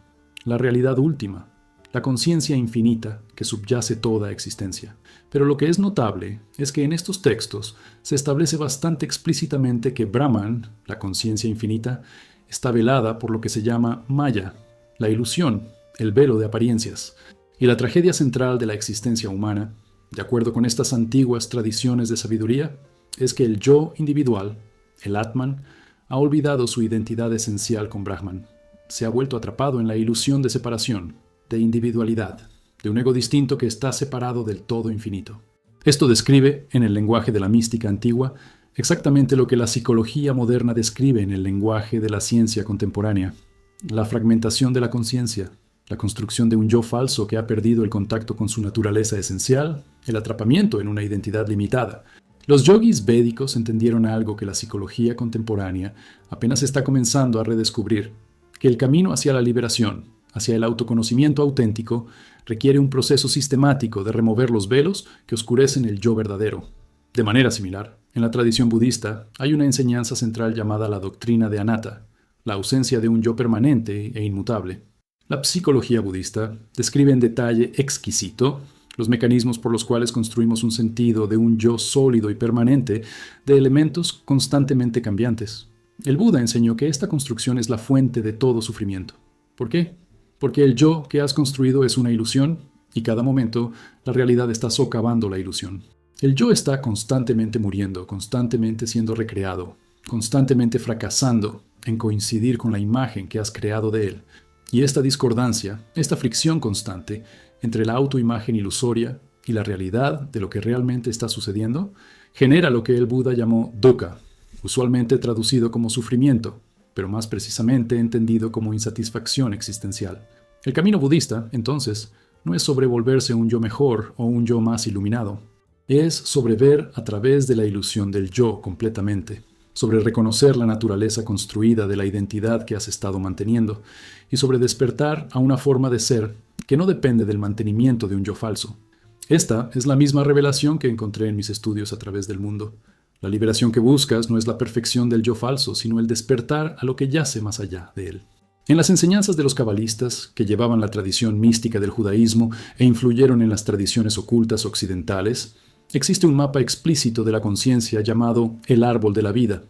la realidad última, la conciencia infinita que subyace toda existencia. Pero lo que es notable es que en estos textos se establece bastante explícitamente que Brahman, la conciencia infinita, está velada por lo que se llama Maya, la ilusión, el velo de apariencias. Y la tragedia central de la existencia humana, de acuerdo con estas antiguas tradiciones de sabiduría, es que el yo individual, el Atman, ha olvidado su identidad esencial con Brahman. Se ha vuelto atrapado en la ilusión de separación, de individualidad, de un ego distinto que está separado del todo infinito. Esto describe, en el lenguaje de la mística antigua, exactamente lo que la psicología moderna describe en el lenguaje de la ciencia contemporánea: la fragmentación de la conciencia, la construcción de un yo falso que ha perdido el contacto con su naturaleza esencial, el atrapamiento en una identidad limitada. Los yogis védicos entendieron algo que la psicología contemporánea apenas está comenzando a redescubrir, que el camino hacia la liberación, hacia el autoconocimiento auténtico, requiere un proceso sistemático de remover los velos que oscurecen el yo verdadero. De manera similar, en la tradición budista hay una enseñanza central llamada la doctrina de anatta, la ausencia de un yo permanente e inmutable. La psicología budista describe en detalle exquisito los mecanismos por los cuales construimos un sentido de un yo sólido y permanente de elementos constantemente cambiantes. El Buda enseñó que esta construcción es la fuente de todo sufrimiento. ¿Por qué? Porque el yo que has construido es una ilusión y cada momento la realidad está socavando la ilusión. El yo está constantemente muriendo, constantemente siendo recreado, constantemente fracasando en coincidir con la imagen que has creado de él. Y esta discordancia, esta fricción constante entre la autoimagen ilusoria y la realidad de lo que realmente está sucediendo, genera lo que el Buda llamó dukkha, usualmente traducido como sufrimiento, pero más precisamente entendido como insatisfacción existencial. El camino budista, entonces, no es sobre volverse un yo mejor o un yo más iluminado. Es sobre ver a través de la ilusión del yo completamente, sobre reconocer la naturaleza construida de la identidad que has estado manteniendo y sobre despertar a una forma de ser que no depende del mantenimiento de un yo falso. Esta es la misma revelación que encontré en mis estudios a través del mundo. La liberación que buscas no es la perfección del yo falso, sino el despertar a lo que yace más allá de él. En las enseñanzas de los cabalistas, que llevaban la tradición mística del judaísmo e influyeron en las tradiciones ocultas occidentales, existe un mapa explícito de la conciencia llamado el árbol de la vida.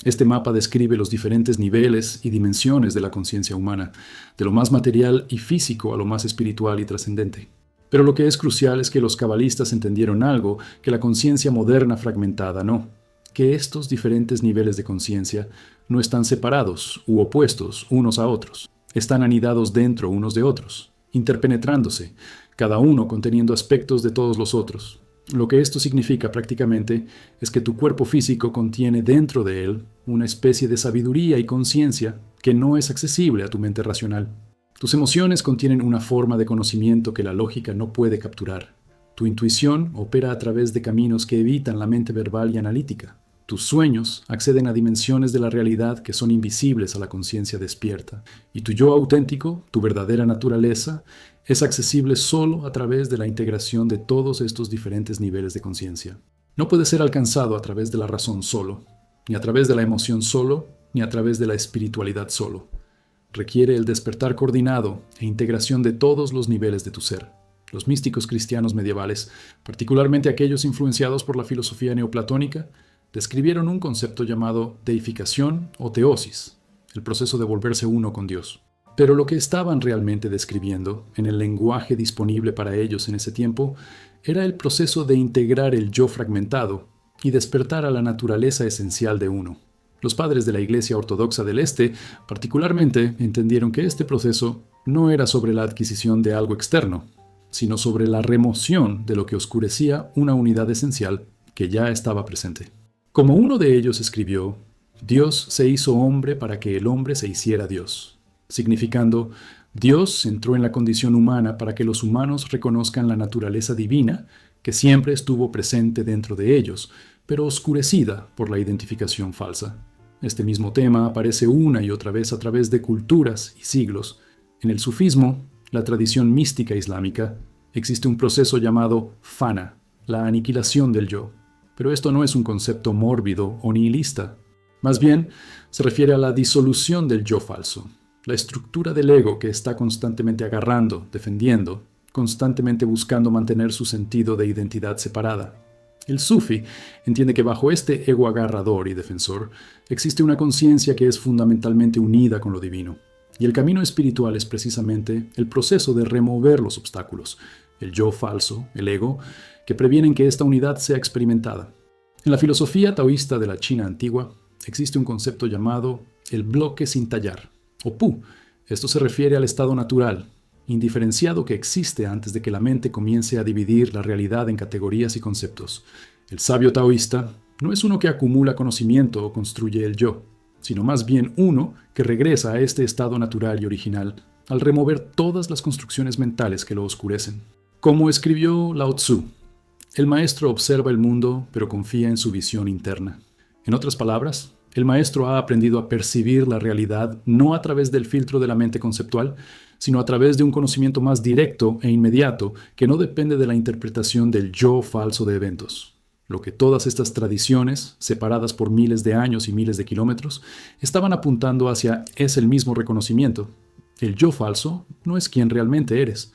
Este mapa describe los diferentes niveles y dimensiones de la conciencia humana, de lo más material y físico a lo más espiritual y trascendente. Pero lo que es crucial es que los cabalistas entendieron algo que la conciencia moderna fragmentada no, que estos diferentes niveles de conciencia no están separados u opuestos unos a otros, están anidados dentro unos de otros, interpenetrándose, cada uno conteniendo aspectos de todos los otros. Lo que esto significa prácticamente es que tu cuerpo físico contiene dentro de él una especie de sabiduría y conciencia que no es accesible a tu mente racional. Tus emociones contienen una forma de conocimiento que la lógica no puede capturar. Tu intuición opera a través de caminos que evitan la mente verbal y analítica. Tus sueños acceden a dimensiones de la realidad que son invisibles a la conciencia despierta. Y tu yo auténtico, tu verdadera naturaleza, es accesible solo a través de la integración de todos estos diferentes niveles de conciencia. No puede ser alcanzado a través de la razón solo, ni a través de la emoción solo, ni a través de la espiritualidad solo. Requiere el despertar coordinado e integración de todos los niveles de tu ser. Los místicos cristianos medievales, particularmente aquellos influenciados por la filosofía neoplatónica, describieron un concepto llamado deificación o teosis, el proceso de volverse uno con Dios. Pero lo que estaban realmente describiendo, en el lenguaje disponible para ellos en ese tiempo, era el proceso de integrar el yo fragmentado y despertar a la naturaleza esencial de uno. Los padres de la Iglesia Ortodoxa del Este, particularmente, entendieron que este proceso no era sobre la adquisición de algo externo, sino sobre la remoción de lo que oscurecía una unidad esencial que ya estaba presente. Como uno de ellos escribió, Dios se hizo hombre para que el hombre se hiciera Dios, significando, Dios entró en la condición humana para que los humanos reconozcan la naturaleza divina que siempre estuvo presente dentro de ellos, pero oscurecida por la identificación falsa. Este mismo tema aparece una y otra vez a través de culturas y siglos. En el sufismo, la tradición mística islámica, existe un proceso llamado fana, la aniquilación del yo. Pero esto no es un concepto mórbido o nihilista. Más bien, se refiere a la disolución del yo falso, la estructura del ego que está constantemente agarrando, defendiendo, constantemente buscando mantener su sentido de identidad separada. El sufi entiende que bajo este ego agarrador y defensor existe una conciencia que es fundamentalmente unida con lo divino. Y el camino espiritual es precisamente el proceso de remover los obstáculos, el yo falso, el ego, que previenen que esta unidad sea experimentada. En la filosofía taoísta de la China antigua existe un concepto llamado el bloque sin tallar, o pu. Esto se refiere al estado natural, indiferenciado que existe antes de que la mente comience a dividir la realidad en categorías y conceptos. El sabio taoísta no es uno que acumula conocimiento o construye el yo, sino más bien uno que regresa a este estado natural y original al remover todas las construcciones mentales que lo oscurecen. Como escribió Lao Tzu, el maestro observa el mundo, pero confía en su visión interna. En otras palabras, el maestro ha aprendido a percibir la realidad no a través del filtro de la mente conceptual, sino a través de un conocimiento más directo e inmediato que no depende de la interpretación del yo falso de eventos. Lo que todas estas tradiciones, separadas por miles de años y miles de kilómetros, estaban apuntando hacia es el mismo reconocimiento, El yo falso no es quien realmente eres.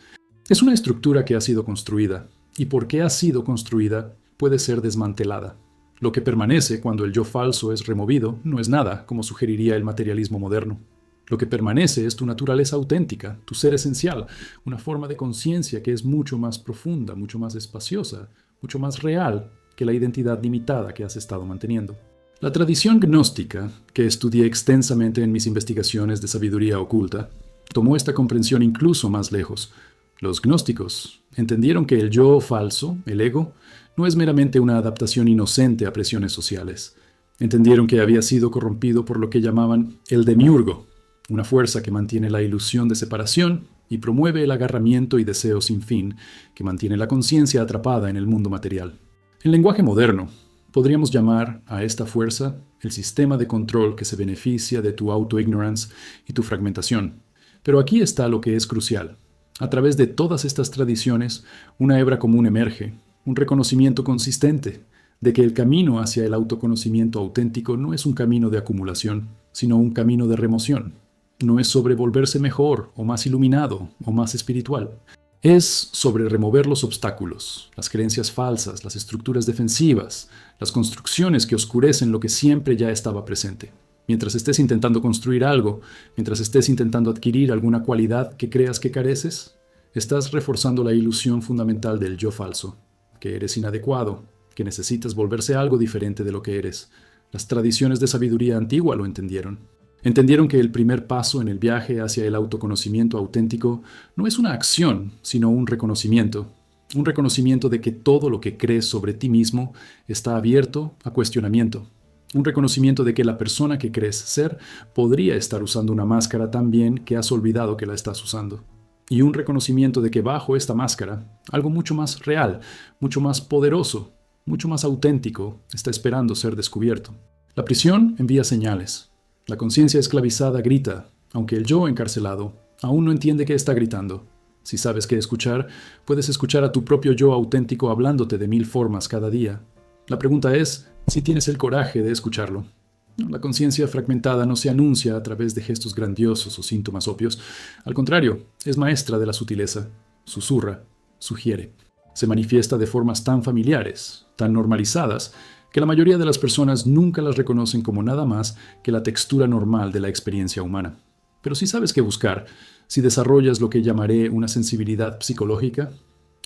Es una estructura que ha sido construida, y porque ha sido construida, puede ser desmantelada. Lo que permanece cuando el yo falso es removido no es nada, como sugeriría el materialismo moderno. Lo que permanece es tu naturaleza auténtica, tu ser esencial, una forma de conciencia que es mucho más profunda, mucho más espaciosa, mucho más real que la identidad limitada que has estado manteniendo. La tradición gnóstica, que estudié extensamente en mis investigaciones de sabiduría oculta, tomó esta comprensión incluso más lejos. Los gnósticos entendieron que el yo falso, el ego, no es meramente una adaptación inocente a presiones sociales. Entendieron que había sido corrompido por lo que llamaban el demiurgo, una fuerza que mantiene la ilusión de separación y promueve el agarramiento y deseo sin fin, que mantiene la conciencia atrapada en el mundo material. En lenguaje moderno, podríamos llamar a esta fuerza el sistema de control que se beneficia de tu auto-ignorance y tu fragmentación. Pero aquí está lo que es crucial. A través de todas estas tradiciones, una hebra común emerge, un reconocimiento consistente de que el camino hacia el autoconocimiento auténtico no es un camino de acumulación, sino un camino de remoción. No es sobre volverse mejor, o más iluminado, o más espiritual. Es sobre remover los obstáculos, las creencias falsas, las estructuras defensivas, las construcciones que oscurecen lo que siempre ya estaba presente. Mientras estés intentando construir algo, mientras estés intentando adquirir alguna cualidad que creas que careces, estás reforzando la ilusión fundamental del yo falso, que eres inadecuado, que necesitas volverse algo diferente de lo que eres. Las tradiciones de sabiduría antigua lo entendieron. Entendieron que el primer paso en el viaje hacia el autoconocimiento auténtico no es una acción, sino un reconocimiento. Un reconocimiento de que todo lo que crees sobre ti mismo está abierto a cuestionamiento. Un reconocimiento de que la persona que crees ser podría estar usando una máscara tan bien que has olvidado que la estás usando. Y un reconocimiento de que bajo esta máscara, algo mucho más real, mucho más poderoso, mucho más auténtico, está esperando ser descubierto. La prisión envía señales. La conciencia esclavizada grita, aunque el yo encarcelado aún no entiende que está gritando. Si sabes qué escuchar, puedes escuchar a tu propio yo auténtico hablándote de 1000 formas cada día. La pregunta es si tienes el coraje de escucharlo. La conciencia fragmentada no se anuncia a través de gestos grandiosos o síntomas obvios. Al contrario, es maestra de la sutileza. Susurra, sugiere. Se manifiesta de formas tan familiares, tan normalizadas, que la mayoría de las personas nunca las reconocen como nada más que la textura normal de la experiencia humana. Pero si sabes qué buscar, si desarrollas lo que llamaré una sensibilidad psicológica,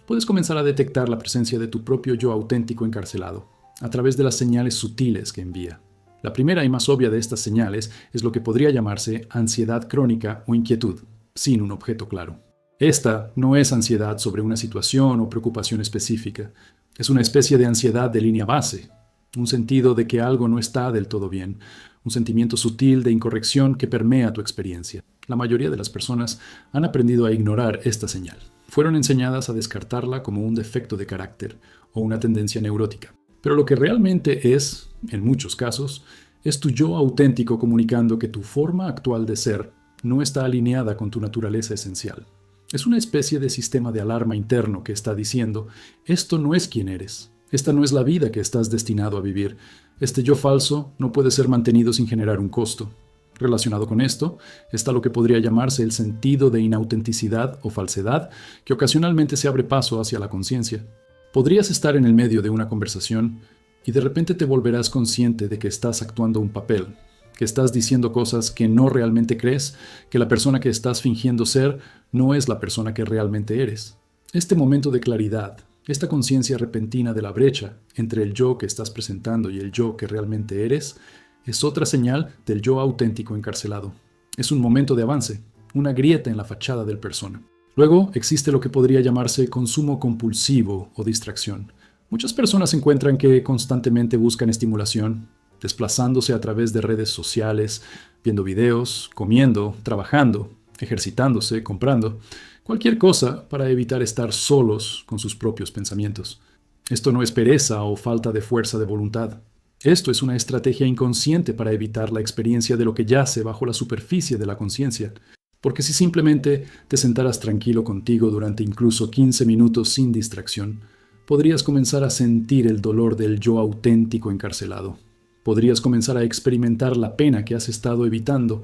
puedes comenzar a detectar la presencia de tu propio yo auténtico encarcelado, a través de las señales sutiles que envía. La primera y más obvia de estas señales es lo que podría llamarse ansiedad crónica o inquietud, sin un objeto claro. Esta no es ansiedad sobre una situación o preocupación específica. Es una especie de ansiedad de línea base, un sentido de que algo no está del todo bien, un sentimiento sutil de incorrección que permea tu experiencia. La mayoría de las personas han aprendido a ignorar esta señal. Fueron enseñadas a descartarla como un defecto de carácter o una tendencia neurótica. Pero lo que realmente es, en muchos casos, es tu yo auténtico comunicando que tu forma actual de ser no está alineada con tu naturaleza esencial. Es una especie de sistema de alarma interno que está diciendo, esto no es quien eres, esta no es la vida que estás destinado a vivir, este yo falso no puede ser mantenido sin generar un costo. Relacionado con esto, está lo que podría llamarse el sentido de inautenticidad o falsedad que ocasionalmente se abre paso hacia la conciencia. Podrías estar en el medio de una conversación y de repente te volverás consciente de que estás actuando un papel, que estás diciendo cosas que no realmente crees, que la persona que estás fingiendo ser no es la persona que realmente eres. Este momento de claridad, esta conciencia repentina de la brecha entre el yo que estás presentando y el yo que realmente eres, es otra señal del yo auténtico encarcelado. Es un momento de avance, una grieta en la fachada del persona. Luego existe lo que podría llamarse consumo compulsivo o distracción. Muchas personas encuentran que constantemente buscan estimulación, desplazándose a través de redes sociales, viendo videos, comiendo, trabajando, ejercitándose, comprando, cualquier cosa para evitar estar solos con sus propios pensamientos. Esto no es pereza o falta de fuerza de voluntad. Esto es una estrategia inconsciente para evitar la experiencia de lo que yace bajo la superficie de la conciencia. Porque si simplemente te sentaras tranquilo contigo durante incluso 15 minutos sin distracción, podrías comenzar a sentir el dolor del yo auténtico encarcelado. Podrías comenzar a experimentar la pena que has estado evitando,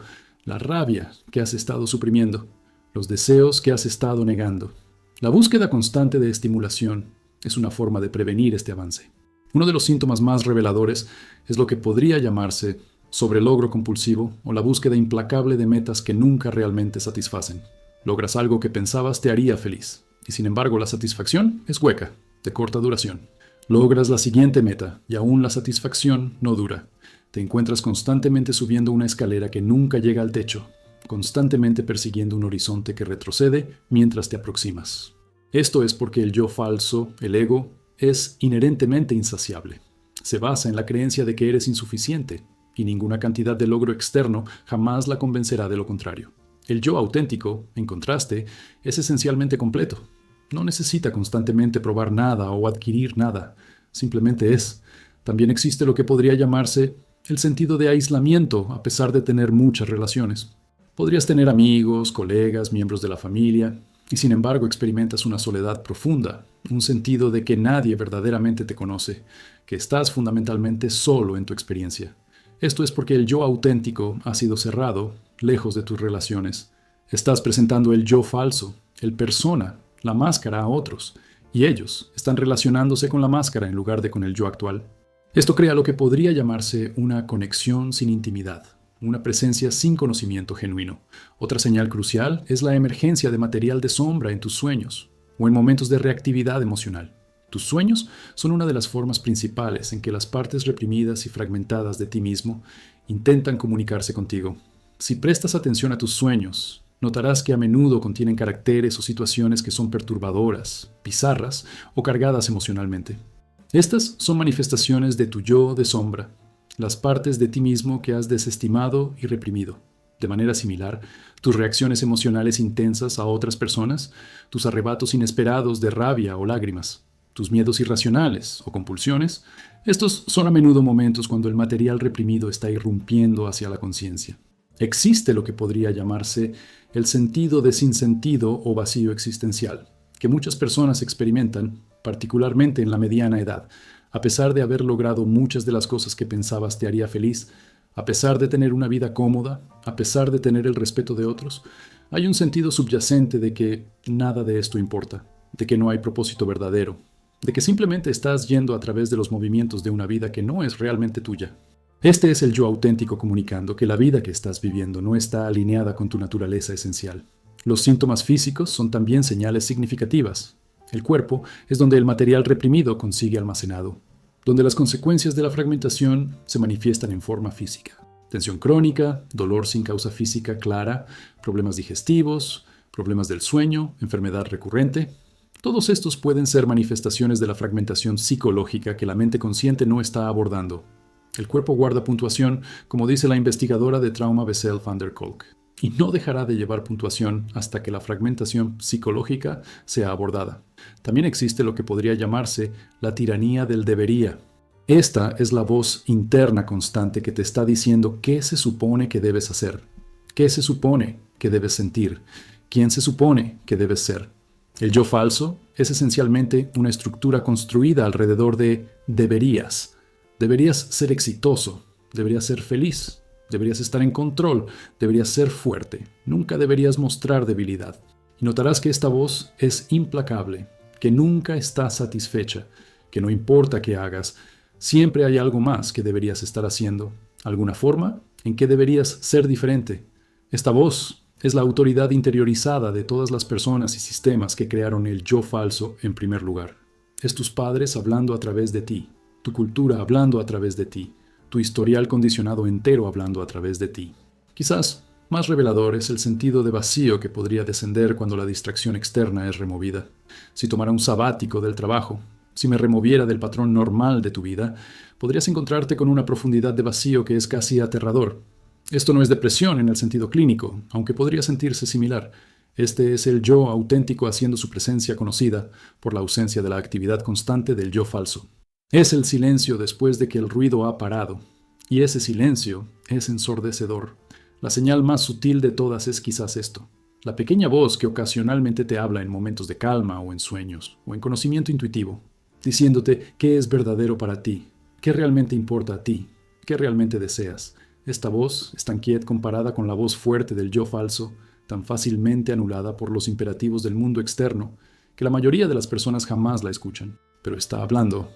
la rabia que has estado suprimiendo, los deseos que has estado negando. La búsqueda constante de estimulación es una forma de prevenir este avance. Uno de los síntomas más reveladores es lo que podría llamarse sobrelogro compulsivo o la búsqueda implacable de metas que nunca realmente satisfacen. Logras algo que pensabas te haría feliz, y sin embargo la satisfacción es hueca, de corta duración. Logras la siguiente meta, y aún la satisfacción no dura. Te encuentras constantemente subiendo una escalera que nunca llega al techo, constantemente persiguiendo un horizonte que retrocede mientras te aproximas. Esto es porque el yo falso, el ego, es inherentemente insaciable. Se basa en la creencia de que eres insuficiente, y ninguna cantidad de logro externo jamás la convencerá de lo contrario. El yo auténtico, en contraste, es esencialmente completo. No necesita constantemente probar nada o adquirir nada, simplemente es. También existe lo que podría llamarse el sentido de aislamiento a pesar de tener muchas relaciones. Podrías tener amigos, colegas, miembros de la familia, y sin embargo experimentas una soledad profunda, un sentido de que nadie verdaderamente te conoce, que estás fundamentalmente solo en tu experiencia. Esto es porque el yo auténtico ha sido cerrado, lejos de tus relaciones. Estás presentando el yo falso, el persona, la máscara a otros, y ellos están relacionándose con la máscara en lugar de con el yo actual. Esto crea lo que podría llamarse una conexión sin intimidad, una presencia sin conocimiento genuino. Otra señal crucial es la emergencia de material de sombra en tus sueños o en momentos de reactividad emocional. Tus sueños son una de las formas principales en que las partes reprimidas y fragmentadas de ti mismo intentan comunicarse contigo. Si prestas atención a tus sueños, notarás que a menudo contienen caracteres o situaciones que son perturbadoras, bizarras o cargadas emocionalmente. Estas son manifestaciones de tu yo de sombra, las partes de ti mismo que has desestimado y reprimido. De manera similar, tus reacciones emocionales intensas a otras personas, tus arrebatos inesperados de rabia o lágrimas, tus miedos irracionales o compulsiones, estos son a menudo momentos cuando el material reprimido está irrumpiendo hacia la conciencia. Existe lo que podría llamarse el sentido de sinsentido o vacío existencial, que muchas personas experimentan, particularmente en la mediana edad, a pesar de haber logrado muchas de las cosas que pensabas te haría feliz, a pesar de tener una vida cómoda, a pesar de tener el respeto de otros, hay un sentido subyacente de que nada de esto importa, de que no hay propósito verdadero, de que simplemente estás yendo a través de los movimientos de una vida que no es realmente tuya. Este es el yo auténtico comunicando que la vida que estás viviendo no está alineada con tu naturaleza esencial. Los síntomas físicos son también señales significativas. El cuerpo es donde el material reprimido consigue almacenado, donde las consecuencias de la fragmentación se manifiestan en forma física. Tensión crónica, dolor sin causa física clara, problemas digestivos, problemas del sueño, enfermedad recurrente. Todos estos pueden ser manifestaciones de la fragmentación psicológica que la mente consciente no está abordando. El cuerpo guarda puntuación, como dice la investigadora de trauma Bessel van der Kolk, y no dejará de llevar puntuación hasta que la fragmentación psicológica sea abordada. También existe lo que podría llamarse la tiranía del debería. Esta es la voz interna constante que te está diciendo qué se supone que debes hacer, qué se supone que debes sentir, quién se supone que debes ser. El yo falso es esencialmente una estructura construida alrededor de deberías. Deberías ser exitoso, deberías ser feliz, deberías estar en control, deberías ser fuerte, nunca deberías mostrar debilidad. Y notarás que esta voz es implacable, que nunca está satisfecha, que no importa qué hagas, siempre hay algo más que deberías estar haciendo, alguna forma en que deberías ser diferente. Esta voz es la autoridad interiorizada de todas las personas y sistemas que crearon el yo falso en primer lugar. Es tus padres hablando a través de ti, tu cultura hablando a través de ti, tu historial condicionado entero hablando a través de ti. Quizás más revelador es el sentido de vacío que podría descender cuando la distracción externa es removida. Si tomara un sabático del trabajo, si me removiera del patrón normal de tu vida, podrías encontrarte con una profundidad de vacío que es casi aterrador. Esto no es depresión en el sentido clínico, aunque podría sentirse similar. Este es el yo auténtico haciendo su presencia conocida por la ausencia de la actividad constante del yo falso. Es el silencio después de que el ruido ha parado, y ese silencio es ensordecedor. La señal más sutil de todas es quizás esto, la pequeña voz que ocasionalmente te habla en momentos de calma o en sueños, o en conocimiento intuitivo, diciéndote qué es verdadero para ti, qué realmente importa a ti, qué realmente deseas. Esta voz es tan quieta comparada con la voz fuerte del yo falso, tan fácilmente anulada por los imperativos del mundo externo, que la mayoría de las personas jamás la escuchan. Pero está hablando.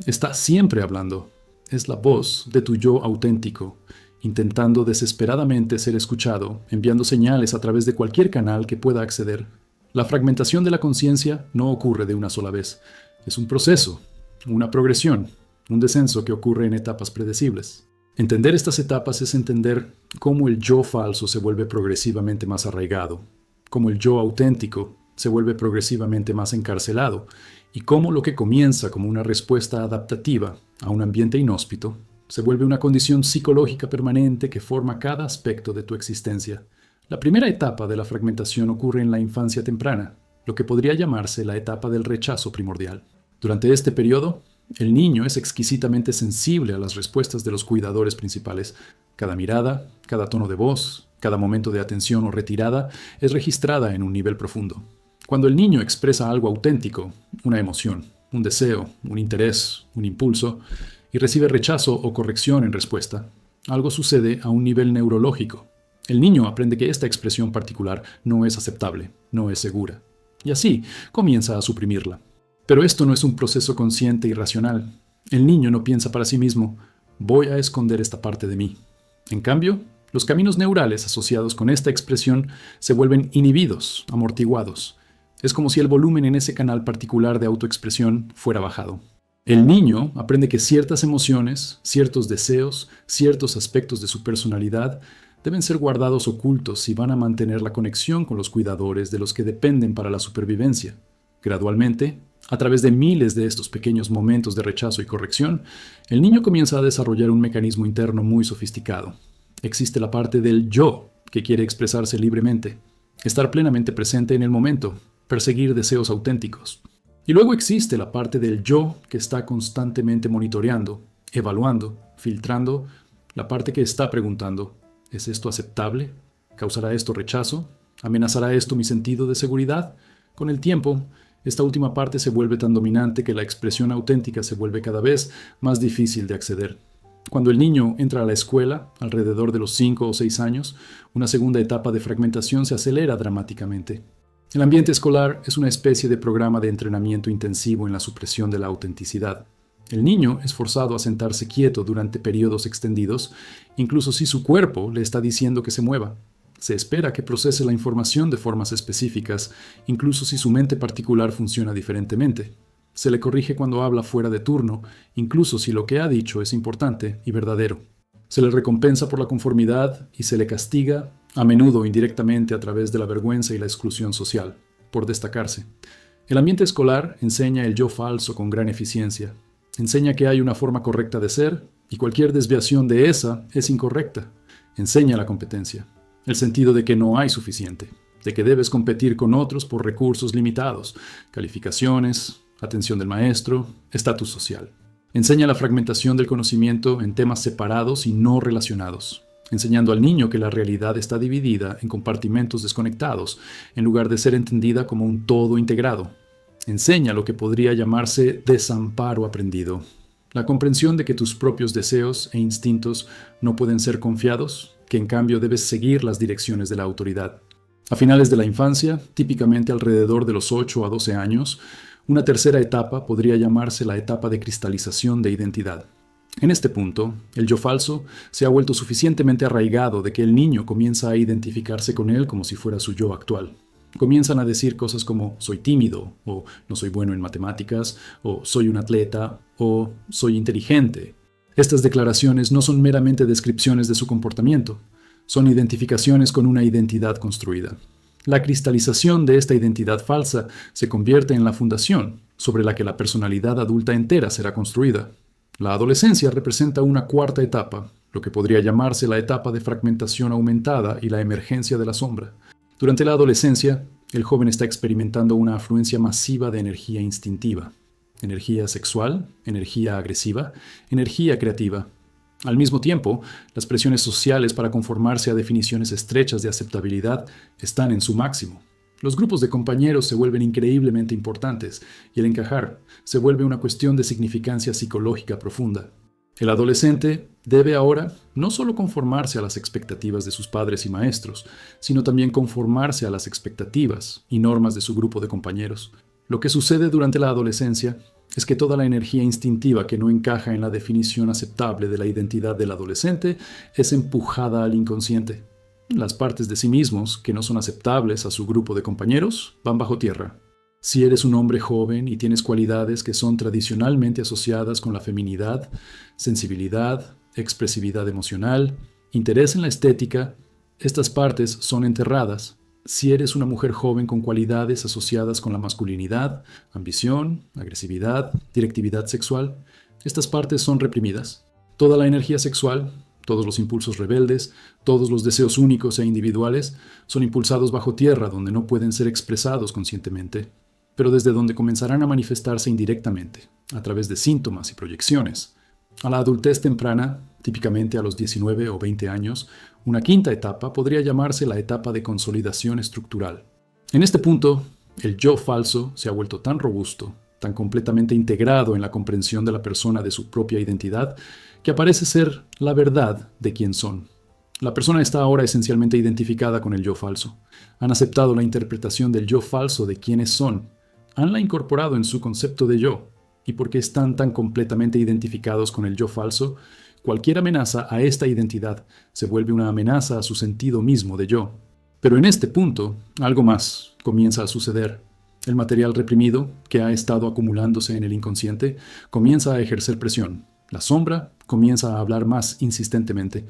Está siempre hablando. Es la voz de tu yo auténtico, intentando desesperadamente ser escuchado, enviando señales a través de cualquier canal que pueda acceder. La fragmentación de la conciencia no ocurre de una sola vez. Es un proceso, una progresión, un descenso que ocurre en etapas predecibles. Entender estas etapas es entender cómo el yo falso se vuelve progresivamente más arraigado, cómo el yo auténtico se vuelve progresivamente más encarcelado y cómo lo que comienza como una respuesta adaptativa a un ambiente inhóspito se vuelve una condición psicológica permanente que forma cada aspecto de tu existencia. La primera etapa de la fragmentación ocurre en la infancia temprana, lo que podría llamarse la etapa del rechazo primordial. Durante este periodo, el niño es exquisitamente sensible a las respuestas de los cuidadores principales. Cada mirada, cada tono de voz, cada momento de atención o retirada es registrada en un nivel profundo. Cuando el niño expresa algo auténtico, una emoción, un deseo, un interés, un impulso, y recibe rechazo o corrección en respuesta, algo sucede a un nivel neurológico. El niño aprende que esta expresión particular no es aceptable, no es segura, y así comienza a suprimirla. Pero esto no es un proceso consciente y racional. El niño no piensa para sí mismo, voy a esconder esta parte de mí. En cambio, los caminos neurales asociados con esta expresión se vuelven inhibidos, amortiguados. Es como si el volumen en ese canal particular de autoexpresión fuera bajado. El niño aprende que ciertas emociones, ciertos deseos, ciertos aspectos de su personalidad deben ser guardados ocultos si van a mantener la conexión con los cuidadores de los que dependen para la supervivencia. Gradualmente, a través de miles de estos pequeños momentos de rechazo y corrección, el niño comienza a desarrollar un mecanismo interno muy sofisticado. Existe la parte del yo que quiere expresarse libremente, estar plenamente presente en el momento, perseguir deseos auténticos. Y luego existe la parte del yo que está constantemente monitoreando, evaluando, filtrando, la parte que está preguntando, ¿es esto aceptable? ¿Causará esto rechazo? ¿Amenazará esto mi sentido de seguridad? Con el tiempo, esta última parte se vuelve tan dominante que la expresión auténtica se vuelve cada vez más difícil de acceder. Cuando el niño entra a la escuela, alrededor de los 5 o 6 años, una segunda etapa de fragmentación se acelera dramáticamente. El ambiente escolar es una especie de programa de entrenamiento intensivo en la supresión de la autenticidad. El niño es forzado a sentarse quieto durante periodos extendidos, incluso si su cuerpo le está diciendo que se mueva. Se espera que procese la información de formas específicas, incluso si su mente particular funciona diferentemente. Se le corrige cuando habla fuera de turno, incluso si lo que ha dicho es importante y verdadero. Se le recompensa por la conformidad y se le castiga, a menudo indirectamente a través de la vergüenza y la exclusión social, por destacarse. El ambiente escolar enseña el yo falso con gran eficiencia. Enseña que hay una forma correcta de ser y cualquier desviación de esa es incorrecta. Enseña la competencia. El sentido de que no hay suficiente, de que debes competir con otros por recursos limitados, calificaciones, atención del maestro, estatus social. Enseña la fragmentación del conocimiento en temas separados y no relacionados, enseñando al niño que la realidad está dividida en compartimentos desconectados, en lugar de ser entendida como un todo integrado. Enseña lo que podría llamarse desamparo aprendido, la comprensión de que tus propios deseos e instintos no pueden ser confiados, que en cambio debes seguir las direcciones de la autoridad. A finales de la infancia, típicamente alrededor de los 8 a 12 años, una tercera etapa podría llamarse la etapa de cristalización de identidad. En este punto, el yo falso se ha vuelto suficientemente arraigado de que el niño comienza a identificarse con él como si fuera su yo actual. Comienzan a decir cosas como soy tímido, o no soy bueno en matemáticas, o soy un atleta, o soy inteligente. Estas declaraciones no son meramente descripciones de su comportamiento, son identificaciones con una identidad construida. La cristalización de esta identidad falsa se convierte en la fundación sobre la que la personalidad adulta entera será construida. La adolescencia representa una cuarta etapa, lo que podría llamarse la etapa de fragmentación aumentada y la emergencia de la sombra. Durante la adolescencia, el joven está experimentando una afluencia masiva de energía instintiva. Energía sexual, energía agresiva, energía creativa. Al mismo tiempo, las presiones sociales para conformarse a definiciones estrechas de aceptabilidad están en su máximo. Los grupos de compañeros se vuelven increíblemente importantes y el encajar se vuelve una cuestión de significancia psicológica profunda. El adolescente debe ahora no solo conformarse a las expectativas de sus padres y maestros, sino también conformarse a las expectativas y normas de su grupo de compañeros. Lo que sucede durante la adolescencia es que toda la energía instintiva que no encaja en la definición aceptable de la identidad del adolescente es empujada al inconsciente. Las partes de sí mismos que no son aceptables a su grupo de compañeros van bajo tierra. Si eres un hombre joven y tienes cualidades que son tradicionalmente asociadas con la feminidad, sensibilidad, expresividad emocional, interés en la estética, estas partes son enterradas. Si eres una mujer joven con cualidades asociadas con la masculinidad, ambición, agresividad, directividad sexual, estas partes son reprimidas. Toda la energía sexual, todos los impulsos rebeldes, todos los deseos únicos e individuales son impulsados bajo tierra donde no pueden ser expresados conscientemente, pero desde donde comenzarán a manifestarse indirectamente, a través de síntomas y proyecciones. A la adultez temprana, típicamente a los 19 o 20 años, una quinta etapa podría llamarse la etapa de consolidación estructural. En este punto, el yo falso se ha vuelto tan robusto, tan completamente integrado en la comprensión de la persona de su propia identidad, que aparece ser la verdad de quién son. La persona está ahora esencialmente identificada con el yo falso. Han aceptado la interpretación del yo falso de quiénes son. Han incorporado en su concepto de yo. Y porque están tan completamente identificados con el yo falso, cualquier amenaza a esta identidad se vuelve una amenaza a su sentido mismo de yo. Pero en este punto, algo más comienza a suceder. El material reprimido, que ha estado acumulándose en el inconsciente, comienza a ejercer presión. La sombra comienza a hablar más insistentemente.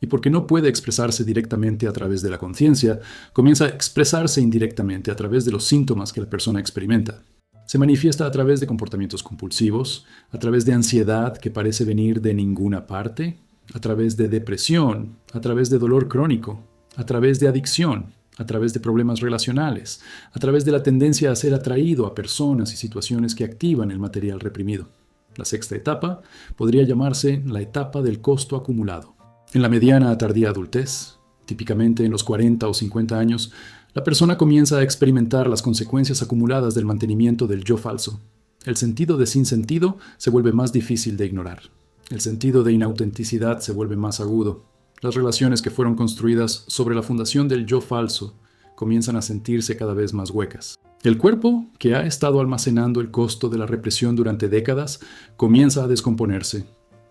Y porque no puede expresarse directamente a través de la conciencia, comienza a expresarse indirectamente a través de los síntomas que la persona experimenta. Se manifiesta a través de comportamientos compulsivos, a través de ansiedad que parece venir de ninguna parte, a través de depresión, a través de dolor crónico, a través de adicción, a través de problemas relacionales, a través de la tendencia a ser atraído a personas y situaciones que activan el material reprimido. La sexta etapa podría llamarse la etapa del costo acumulado. En la mediana a tardía adultez, típicamente en los 40 o 50 años, la persona comienza a experimentar las consecuencias acumuladas del mantenimiento del yo falso. El sentido de sinsentido se vuelve más difícil de ignorar. El sentido de inautenticidad se vuelve más agudo. Las relaciones que fueron construidas sobre la fundación del yo falso comienzan a sentirse cada vez más huecas. El cuerpo, que ha estado almacenando el costo de la represión durante décadas, comienza a descomponerse.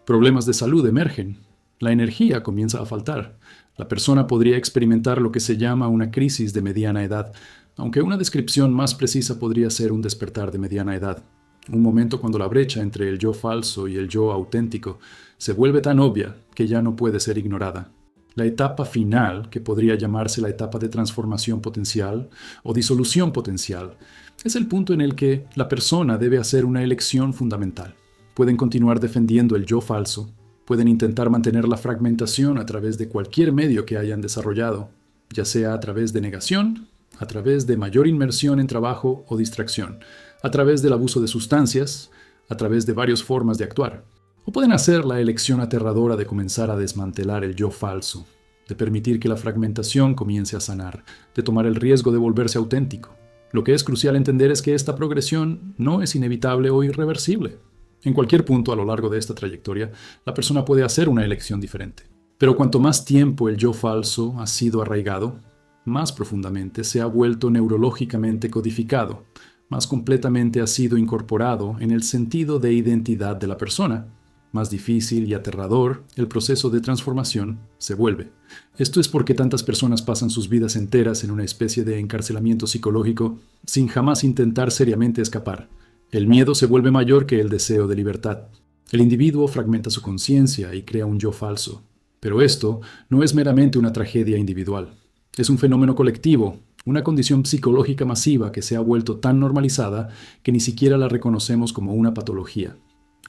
Problemas de salud emergen. La energía comienza a faltar. La persona podría experimentar lo que se llama una crisis de mediana edad, aunque una descripción más precisa podría ser un despertar de mediana edad. Un momento cuando la brecha entre el yo falso y el yo auténtico se vuelve tan obvia que ya no puede ser ignorada. La etapa final, que podría llamarse la etapa de transformación potencial o disolución potencial, es el punto en el que la persona debe hacer una elección fundamental. Pueden continuar defendiendo el yo falso, pueden intentar mantener la fragmentación a través de cualquier medio que hayan desarrollado, ya sea a través de negación, a través de mayor inmersión en trabajo o distracción, a través del abuso de sustancias, a través de varias formas de actuar. O pueden hacer la elección aterradora de comenzar a desmantelar el yo falso, de permitir que la fragmentación comience a sanar, de tomar el riesgo de volverse auténtico. Lo que es crucial entender es que esta progresión no es inevitable o irreversible. En cualquier punto a lo largo de esta trayectoria, la persona puede hacer una elección diferente. Pero cuanto más tiempo el yo falso ha sido arraigado, más profundamente se ha vuelto neurológicamente codificado, más completamente ha sido incorporado en el sentido de identidad de la persona, más difícil y aterrador el proceso de transformación se vuelve. Esto es porque tantas personas pasan sus vidas enteras en una especie de encarcelamiento psicológico sin jamás intentar seriamente escapar. El miedo se vuelve mayor que el deseo de libertad. El individuo fragmenta su conciencia y crea un yo falso. Pero esto no es meramente una tragedia individual. Es un fenómeno colectivo, una condición psicológica masiva que se ha vuelto tan normalizada que ni siquiera la reconocemos como una patología.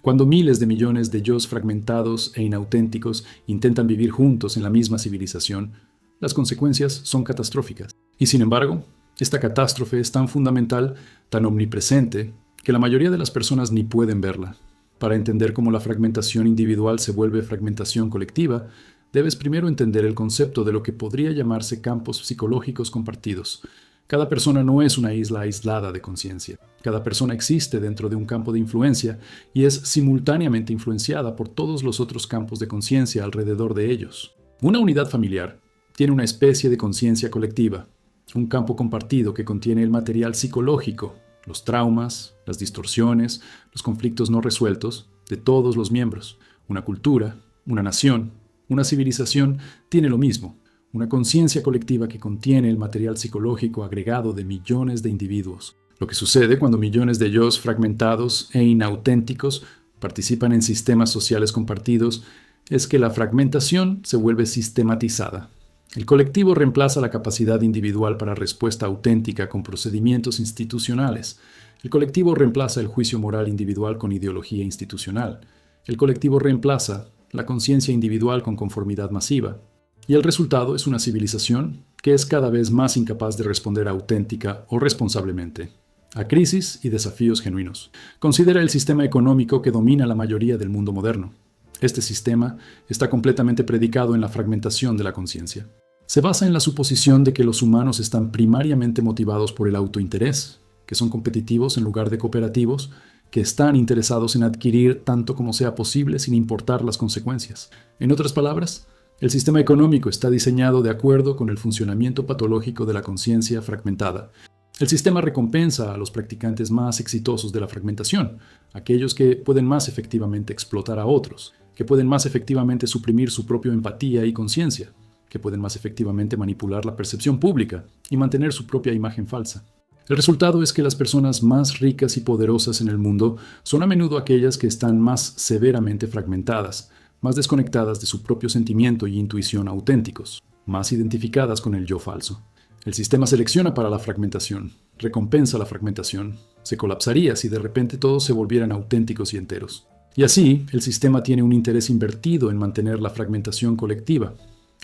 Cuando miles de millones de yos fragmentados e inauténticos intentan vivir juntos en la misma civilización, las consecuencias son catastróficas. Y sin embargo, esta catástrofe es tan fundamental, tan omnipresente, que la mayoría de las personas ni pueden verla. Para entender cómo la fragmentación individual se vuelve fragmentación colectiva, debes primero entender el concepto de lo que podría llamarse campos psicológicos compartidos. Cada persona no es una isla aislada de conciencia. Cada persona existe dentro de un campo de influencia y es simultáneamente influenciada por todos los otros campos de conciencia alrededor de ellos. Una unidad familiar tiene una especie de conciencia colectiva, un campo compartido que contiene el material psicológico, los traumas, las distorsiones, los conflictos no resueltos de todos los miembros. Una cultura, una nación, una civilización tiene lo mismo. Una conciencia colectiva que contiene el material psicológico agregado de millones de individuos. Lo que sucede cuando millones de yos fragmentados e inauténticos participan en sistemas sociales compartidos es que la fragmentación se vuelve sistematizada. El colectivo reemplaza la capacidad individual para respuesta auténtica con procedimientos institucionales. El colectivo reemplaza el juicio moral individual con ideología institucional. El colectivo reemplaza la conciencia individual con conformidad masiva. Y el resultado es una civilización que es cada vez más incapaz de responder auténtica o responsablemente a crisis y desafíos genuinos. Considera el sistema económico que domina la mayoría del mundo moderno. Este sistema está completamente predicado en la fragmentación de la conciencia. Se basa en la suposición de que los humanos están primariamente motivados por el autointerés, que son competitivos en lugar de cooperativos, que están interesados en adquirir tanto como sea posible sin importar las consecuencias. En otras palabras, el sistema económico está diseñado de acuerdo con el funcionamiento patológico de la conciencia fragmentada. El sistema recompensa a los practicantes más exitosos de la fragmentación, aquellos que pueden más efectivamente explotar a otros, que pueden más efectivamente suprimir su propia empatía y conciencia, que pueden más efectivamente manipular la percepción pública y mantener su propia imagen falsa. El resultado es que las personas más ricas y poderosas en el mundo son a menudo aquellas que están más severamente fragmentadas, más desconectadas de su propio sentimiento y intuición auténticos, más identificadas con el yo falso. El sistema selecciona para la fragmentación, recompensa la fragmentación. Se colapsaría si de repente todos se volvieran auténticos y enteros. Y así, el sistema tiene un interés invertido en mantener la fragmentación colectiva,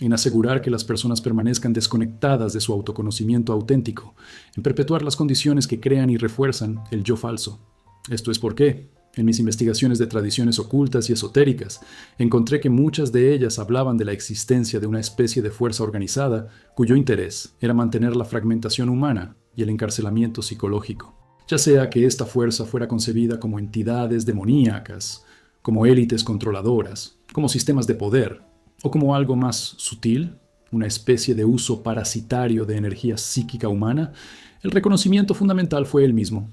en asegurar que las personas permanezcan desconectadas de su autoconocimiento auténtico, en perpetuar las condiciones que crean y refuerzan el yo falso. Esto es porque, en mis investigaciones de tradiciones ocultas y esotéricas, encontré que muchas de ellas hablaban de la existencia de una especie de fuerza organizada cuyo interés era mantener la fragmentación humana y el encarcelamiento psicológico, ya sea que esta fuerza fuera concebida como entidades demoníacas, como élites controladoras, como sistemas de poder, o como algo más sutil, una especie de uso parasitario de energía psíquica humana. El reconocimiento fundamental fue el mismo.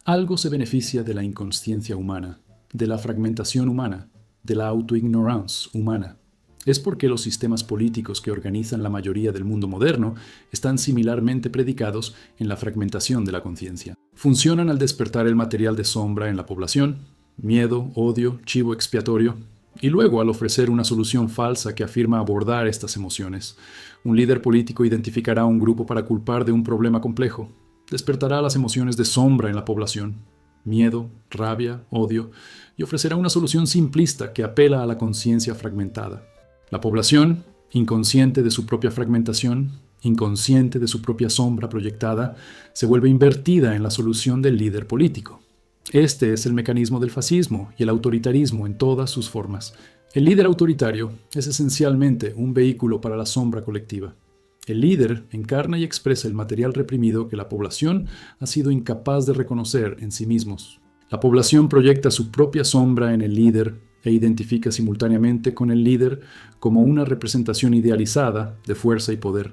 Algo se beneficia de la inconsciencia humana, de la fragmentación humana, de la autoignorance humana. Es porque los sistemas políticos que organizan la mayoría del mundo moderno están similarmente predicados en la fragmentación de la conciencia. Funcionan al despertar el material de sombra en la población, miedo, odio, chivo expiatorio, y luego al ofrecer una solución falsa que afirma abordar estas emociones. Un líder político identificará a un grupo para culpar de un problema complejo. Despertará las emociones de sombra en la población, miedo, rabia, odio, y ofrecerá una solución simplista que apela a la conciencia fragmentada. La población, inconsciente de su propia fragmentación, inconsciente de su propia sombra proyectada, se vuelve invertida en la solución del líder político. Este es el mecanismo del fascismo y el autoritarismo en todas sus formas. El líder autoritario es esencialmente un vehículo para la sombra colectiva. El líder encarna y expresa el material reprimido que la población ha sido incapaz de reconocer en sí mismos. La población proyecta su propia sombra en el líder e identifica simultáneamente con el líder como una representación idealizada de fuerza y poder.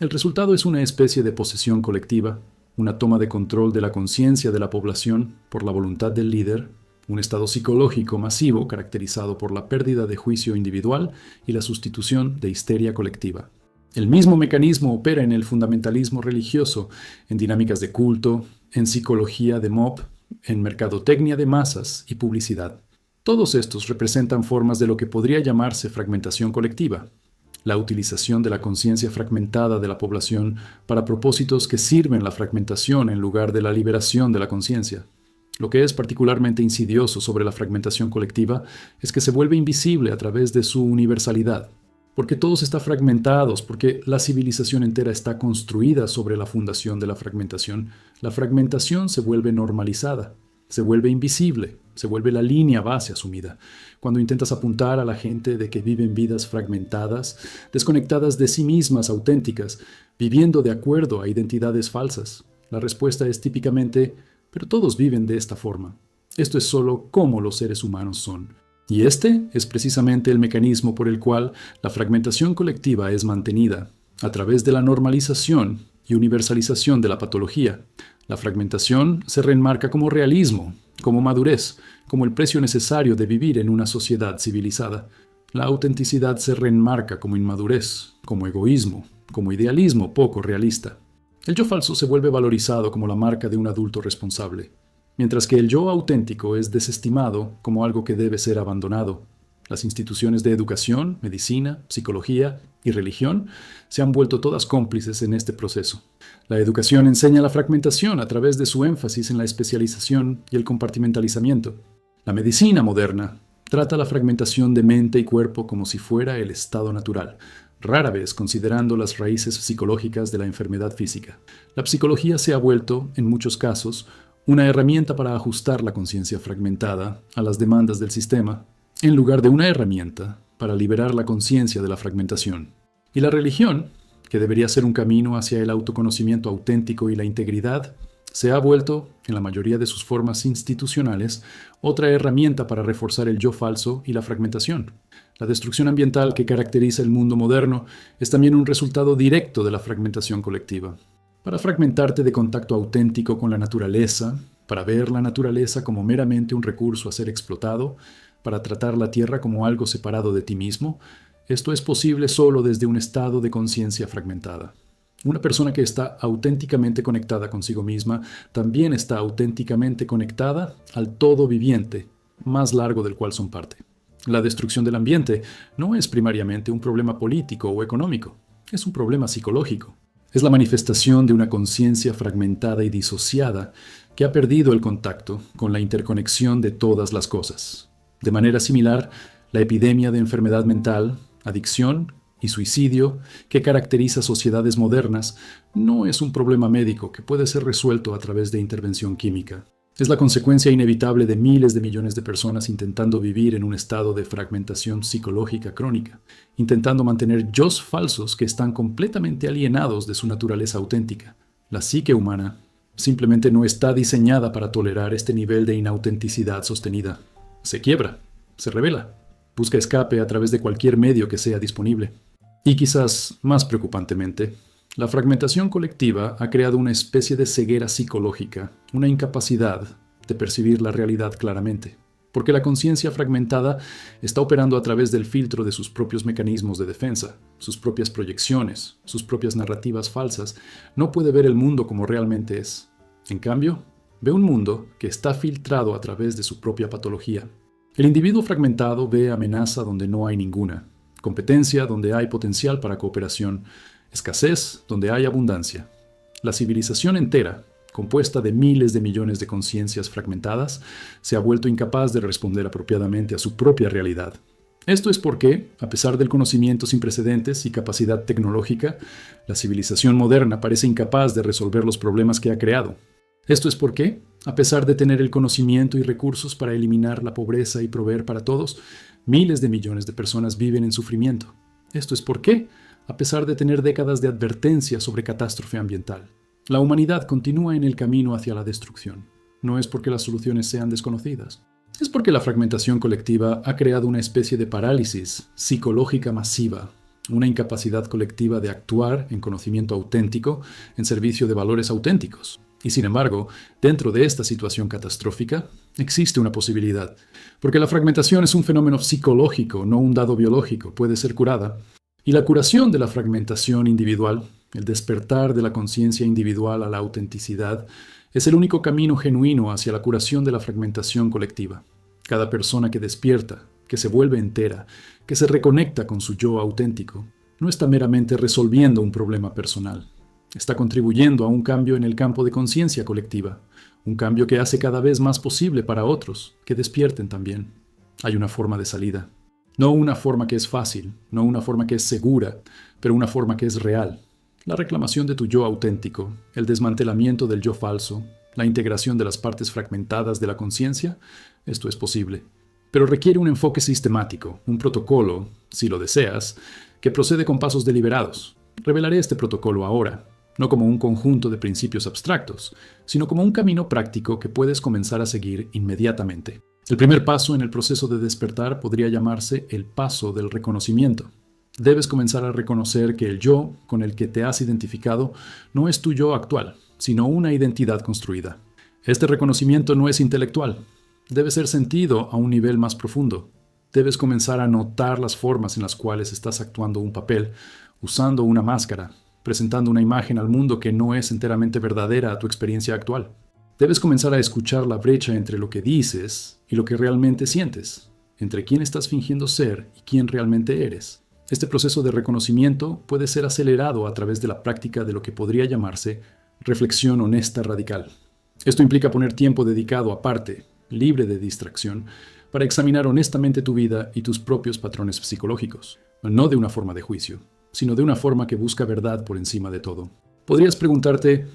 El resultado es una especie de posesión colectiva, una toma de control de la conciencia de la población por la voluntad del líder, un estado psicológico masivo caracterizado por la pérdida de juicio individual y la sustitución de histeria colectiva. El mismo mecanismo opera en el fundamentalismo religioso, en dinámicas de culto, en psicología de mob, en mercadotecnia de masas y publicidad. Todos estos representan formas de lo que podría llamarse fragmentación colectiva, la utilización de la conciencia fragmentada de la población para propósitos que sirven la fragmentación en lugar de la liberación de la conciencia. Lo que es particularmente insidioso sobre la fragmentación colectiva es que se vuelve invisible a través de su universalidad. Porque todos están fragmentados, porque la civilización entera está construida sobre la fundación de la fragmentación se vuelve normalizada, se vuelve invisible, se vuelve la línea base asumida. Cuando intentas apuntar a la gente de que viven vidas fragmentadas, desconectadas de sí mismas auténticas, viviendo de acuerdo a identidades falsas, la respuesta es típicamente, pero todos viven de esta forma. Esto es solo cómo los seres humanos son. Y este es precisamente el mecanismo por el cual la fragmentación colectiva es mantenida, a través de la normalización y universalización de la patología. La fragmentación se reenmarca como realismo, como madurez, como el precio necesario de vivir en una sociedad civilizada. La autenticidad se reenmarca como inmadurez, como egoísmo, como idealismo poco realista. El yo falso se vuelve valorizado como la marca de un adulto responsable, mientras que el yo auténtico es desestimado como algo que debe ser abandonado. Las instituciones de educación, medicina, psicología y religión se han vuelto todas cómplices en este proceso. La educación enseña la fragmentación a través de su énfasis en la especialización y el compartimentalizamiento. La medicina moderna trata la fragmentación de mente y cuerpo como si fuera el estado natural, rara vez considerando las raíces psicológicas de la enfermedad física. La psicología se ha vuelto, en muchos casos, una herramienta para ajustar la conciencia fragmentada a las demandas del sistema, en lugar de una herramienta para liberar la conciencia de la fragmentación. Y la religión, que debería ser un camino hacia el autoconocimiento auténtico y la integridad, se ha vuelto, en la mayoría de sus formas institucionales, otra herramienta para reforzar el yo falso y la fragmentación. La destrucción ambiental que caracteriza el mundo moderno es también un resultado directo de la fragmentación colectiva. Para fragmentarte de contacto auténtico con la naturaleza, para ver la naturaleza como meramente un recurso a ser explotado, para tratar la tierra como algo separado de ti mismo, esto es posible solo desde un estado de conciencia fragmentada. Una persona que está auténticamente conectada consigo misma también está auténticamente conectada al todo viviente, más largo del cual son parte. La destrucción del ambiente no es primariamente un problema político o económico, es un problema psicológico. Es la manifestación de una conciencia fragmentada y disociada que ha perdido el contacto con la interconexión de todas las cosas. De manera similar, la epidemia de enfermedad mental, adicción y suicidio que caracteriza sociedades modernas no es un problema médico que puede ser resuelto a través de intervención química. Es la consecuencia inevitable de miles de millones de personas intentando vivir en un estado de fragmentación psicológica crónica, intentando mantener yos falsos que están completamente alienados de su naturaleza auténtica. La psique humana simplemente no está diseñada para tolerar este nivel de inautenticidad sostenida. Se quiebra, se revela, busca escape a través de cualquier medio que sea disponible. Y quizás más preocupantemente, la fragmentación colectiva ha creado una especie de ceguera psicológica, una incapacidad de percibir la realidad claramente, porque la conciencia fragmentada está operando a través del filtro de sus propios mecanismos de defensa, sus propias proyecciones, sus propias narrativas falsas. No puede ver el mundo como realmente es. En cambio, ve un mundo que está filtrado a través de su propia patología. El individuo fragmentado ve amenaza donde no hay ninguna, competencia donde hay potencial para cooperación, escasez donde hay abundancia. La civilización entera, compuesta de miles de millones de conciencias fragmentadas, se ha vuelto incapaz de responder apropiadamente a su propia realidad. Esto es porque, a pesar del conocimiento sin precedentes y capacidad tecnológica, la civilización moderna parece incapaz de resolver los problemas que ha creado. Esto es porque, a pesar de tener el conocimiento y recursos para eliminar la pobreza y proveer para todos, miles de millones de personas viven en sufrimiento. Esto es porque, a pesar de tener décadas de advertencia sobre catástrofe ambiental, la humanidad continúa en el camino hacia la destrucción. No es porque las soluciones sean desconocidas. Es porque la fragmentación colectiva ha creado una especie de parálisis psicológica masiva, una incapacidad colectiva de actuar en conocimiento auténtico en servicio de valores auténticos. Y sin embargo, dentro de esta situación catastrófica, existe una posibilidad, porque la fragmentación es un fenómeno psicológico, no un dado biológico, puede ser curada. Y la curación de la fragmentación individual, el despertar de la conciencia individual a la autenticidad, es el único camino genuino hacia la curación de la fragmentación colectiva. Cada persona que despierta, que se vuelve entera, que se reconecta con su yo auténtico, no está meramente resolviendo un problema personal. Está contribuyendo a un cambio en el campo de conciencia colectiva, un cambio que hace cada vez más posible para otros que despierten también. Hay una forma de salida. No una forma que es fácil, no una forma que es segura, pero una forma que es real. La reclamación de tu yo auténtico, el desmantelamiento del yo falso, la integración de las partes fragmentadas de la conciencia, esto es posible. Pero requiere un enfoque sistemático, un protocolo, si lo deseas, que procede con pasos deliberados. Revelaré este protocolo ahora, no como un conjunto de principios abstractos, sino como un camino práctico que puedes comenzar a seguir inmediatamente. El primer paso en el proceso de despertar podría llamarse el paso del reconocimiento. Debes comenzar a reconocer que el yo con el que te has identificado no es tu yo actual, sino una identidad construida. Este reconocimiento no es intelectual. Debe ser sentido a un nivel más profundo. Debes comenzar a notar las formas en las cuales estás actuando un papel, usando una máscara, presentando una imagen al mundo que no es enteramente verdadera a tu experiencia actual. Debes comenzar a escuchar la brecha entre lo que dices y lo que realmente sientes, entre quién estás fingiendo ser y quién realmente eres. Este proceso de reconocimiento puede ser acelerado a través de la práctica de lo que podría llamarse reflexión honesta radical. Esto implica poner tiempo dedicado aparte, libre de distracción, para examinar honestamente tu vida y tus propios patrones psicológicos, no de una forma de juicio, sino de una forma que busca verdad por encima de todo. Podrías preguntarte,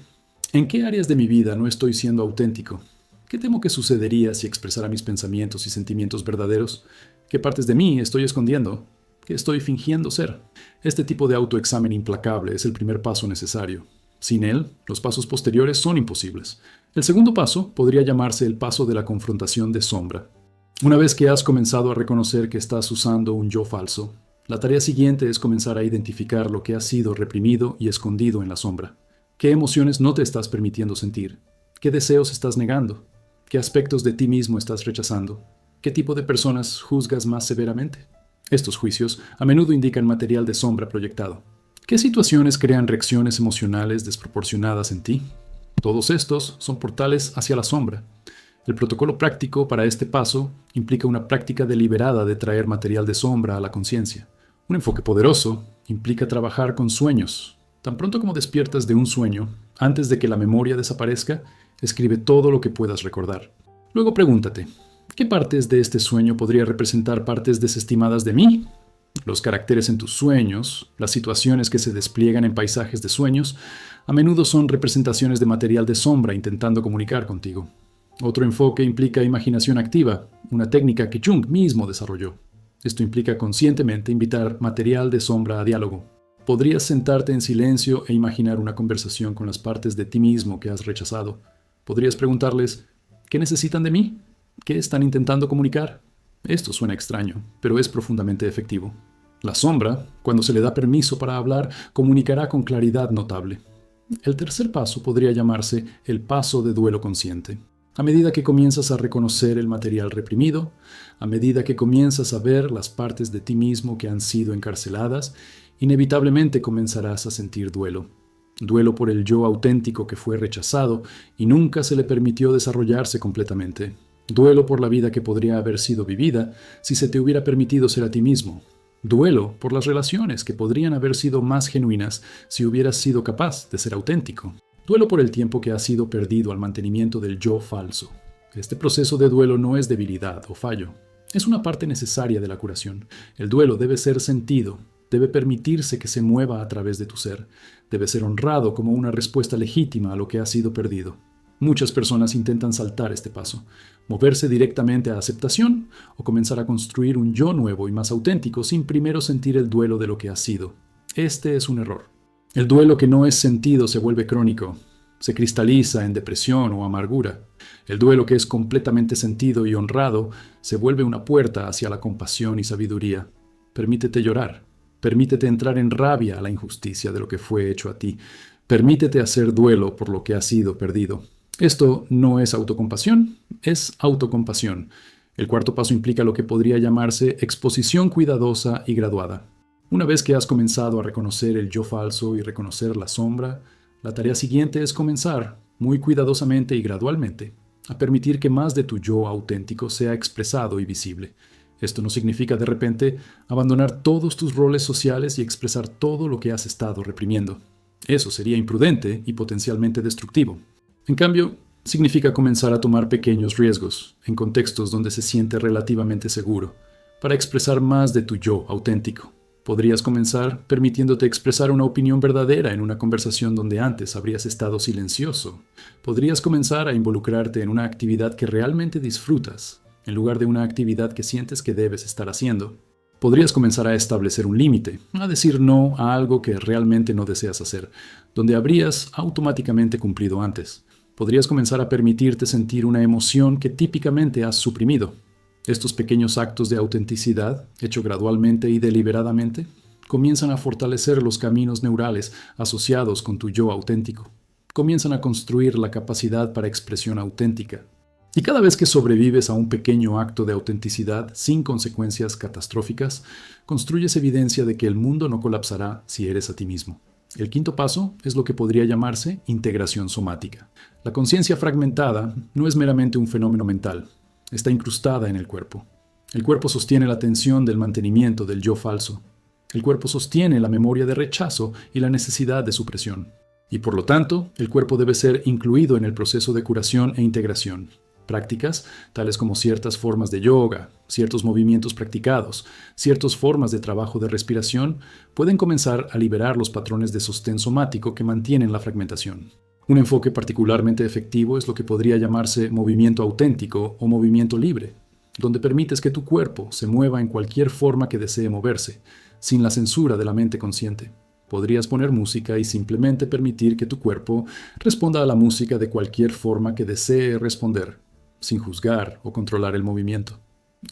¿en qué áreas de mi vida no estoy siendo auténtico? ¿Qué temo que sucedería si expresara mis pensamientos y sentimientos verdaderos? ¿Qué partes de mí estoy escondiendo? ¿Qué estoy fingiendo ser? Este tipo de autoexamen implacable es el primer paso necesario. Sin él, los pasos posteriores son imposibles. El segundo paso podría llamarse el paso de la confrontación de sombra. Una vez que has comenzado a reconocer que estás usando un yo falso, la tarea siguiente es comenzar a identificar lo que ha sido reprimido y escondido en la sombra. ¿Qué emociones no te estás permitiendo sentir? ¿Qué deseos estás negando? ¿Qué aspectos de ti mismo estás rechazando? ¿Qué tipo de personas juzgas más severamente? Estos juicios a menudo indican material de sombra proyectado. ¿Qué situaciones crean reacciones emocionales desproporcionadas en ti? Todos estos son portales hacia la sombra. El protocolo práctico para este paso implica una práctica deliberada de traer material de sombra a la conciencia. Un enfoque poderoso implica trabajar con sueños. Tan pronto como despiertas de un sueño, antes de que la memoria desaparezca, escribe todo lo que puedas recordar. Luego pregúntate, ¿qué partes de este sueño podría representar partes desestimadas de mí? Los caracteres en tus sueños, las situaciones que se despliegan en paisajes de sueños, a menudo son representaciones de material de sombra intentando comunicar contigo. Otro enfoque implica imaginación activa, una técnica que Jung mismo desarrolló. Esto implica conscientemente invitar material de sombra a diálogo. Podrías sentarte en silencio e imaginar una conversación con las partes de ti mismo que has rechazado. Podrías preguntarles, ¿qué necesitan de mí? ¿Qué están intentando comunicar? Esto suena extraño, pero es profundamente efectivo. La sombra, cuando se le da permiso para hablar, comunicará con claridad notable. El tercer paso podría llamarse el paso de duelo consciente. A medida que comienzas a reconocer el material reprimido, a medida que comienzas a ver las partes de ti mismo que han sido encarceladas, inevitablemente comenzarás a sentir duelo. Duelo por el yo auténtico que fue rechazado y nunca se le permitió desarrollarse completamente. Duelo por la vida que podría haber sido vivida si se te hubiera permitido ser a ti mismo. Duelo por las relaciones que podrían haber sido más genuinas si hubieras sido capaz de ser auténtico. Duelo por el tiempo que ha sido perdido al mantenimiento del yo falso. Este proceso de duelo no es debilidad o fallo. Es una parte necesaria de la curación. El duelo debe ser sentido, debe permitirse que se mueva a través de tu ser, debe ser honrado como una respuesta legítima a lo que ha sido perdido. Muchas personas intentan saltar este paso, moverse directamente a aceptación o comenzar a construir un yo nuevo y más auténtico sin primero sentir el duelo de lo que ha sido. Este es un error. El duelo que no es sentido se vuelve crónico, se cristaliza en depresión o amargura. El duelo que es completamente sentido y honrado se vuelve una puerta hacia la compasión y sabiduría. Permítete llorar, permítete entrar en rabia a la injusticia de lo que fue hecho a ti, permítete hacer duelo por lo que ha sido perdido. Esto no es autocompasión, es autocompasión. El cuarto paso implica lo que podría llamarse exposición cuidadosa y graduada. Una vez que has comenzado a reconocer el yo falso y reconocer la sombra, la tarea siguiente es comenzar, muy cuidadosamente y gradualmente, a permitir que más de tu yo auténtico sea expresado y visible. Esto no significa de repente abandonar todos tus roles sociales y expresar todo lo que has estado reprimiendo. Eso sería imprudente y potencialmente destructivo. En cambio, significa comenzar a tomar pequeños riesgos, en contextos donde se siente relativamente seguro, para expresar más de tu yo auténtico. Podrías comenzar permitiéndote expresar una opinión verdadera en una conversación donde antes habrías estado silencioso. Podrías comenzar a involucrarte en una actividad que realmente disfrutas, en lugar de una actividad que sientes que debes estar haciendo. Podrías comenzar a establecer un límite, a decir no a algo que realmente no deseas hacer, donde habrías automáticamente cumplido antes. Podrías comenzar a permitirte sentir una emoción que típicamente has suprimido. Estos pequeños actos de autenticidad, hechos gradualmente y deliberadamente, comienzan a fortalecer los caminos neurales asociados con tu yo auténtico. Comienzan a construir la capacidad para expresión auténtica. Y cada vez que sobrevives a un pequeño acto de autenticidad sin consecuencias catastróficas, construyes evidencia de que el mundo no colapsará si eres a ti mismo. El quinto paso es lo que podría llamarse integración somática. La conciencia fragmentada no es meramente un fenómeno mental. Está incrustada en el cuerpo. El cuerpo sostiene la tensión del mantenimiento del yo falso. El cuerpo sostiene la memoria de rechazo y la necesidad de supresión. Y por lo tanto, el cuerpo debe ser incluido en el proceso de curación e integración. Prácticas, tales como ciertas formas de yoga, ciertos movimientos practicados, ciertas formas de trabajo de respiración, pueden comenzar a liberar los patrones de sostén somático que mantienen la fragmentación. Un enfoque particularmente efectivo es lo que podría llamarse movimiento auténtico o movimiento libre, donde permites que tu cuerpo se mueva en cualquier forma que desee moverse, sin la censura de la mente consciente. Podrías poner música y simplemente permitir que tu cuerpo responda a la música de cualquier forma que desee responder, sin juzgar o controlar el movimiento.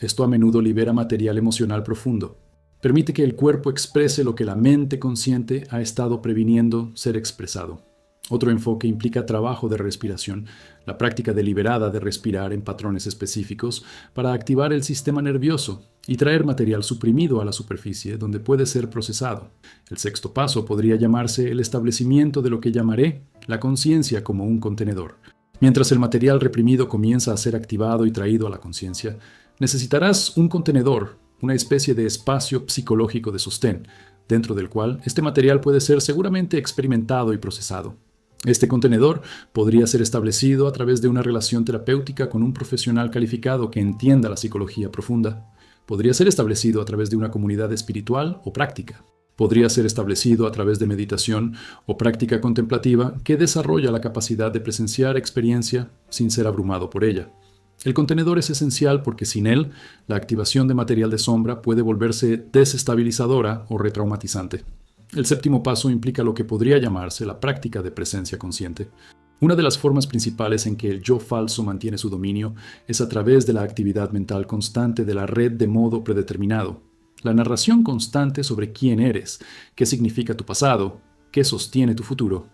Esto a menudo libera material emocional profundo. Permite que el cuerpo exprese lo que la mente consciente ha estado previniendo ser expresado. Otro enfoque implica trabajo de respiración, la práctica deliberada de respirar en patrones específicos para activar el sistema nervioso y traer material suprimido a la superficie donde puede ser procesado. El sexto paso podría llamarse el establecimiento de lo que llamaré la conciencia como un contenedor. Mientras el material reprimido comienza a ser activado y traído a la conciencia, necesitarás un contenedor, una especie de espacio psicológico de sostén, dentro del cual este material puede ser seguramente experimentado y procesado. Este contenedor podría ser establecido a través de una relación terapéutica con un profesional calificado que entienda la psicología profunda. Podría ser establecido a través de una comunidad espiritual o práctica. Podría ser establecido a través de meditación o práctica contemplativa que desarrolla la capacidad de presenciar experiencia sin ser abrumado por ella. El contenedor es esencial porque sin él, la activación de material de sombra puede volverse desestabilizadora o retraumatizante. El séptimo paso implica lo que podría llamarse la práctica de presencia consciente. Una de las formas principales en que el yo falso mantiene su dominio es a través de la actividad mental constante de la red de modo predeterminado. La narración constante sobre quién eres, qué significa tu pasado, qué sostiene tu futuro.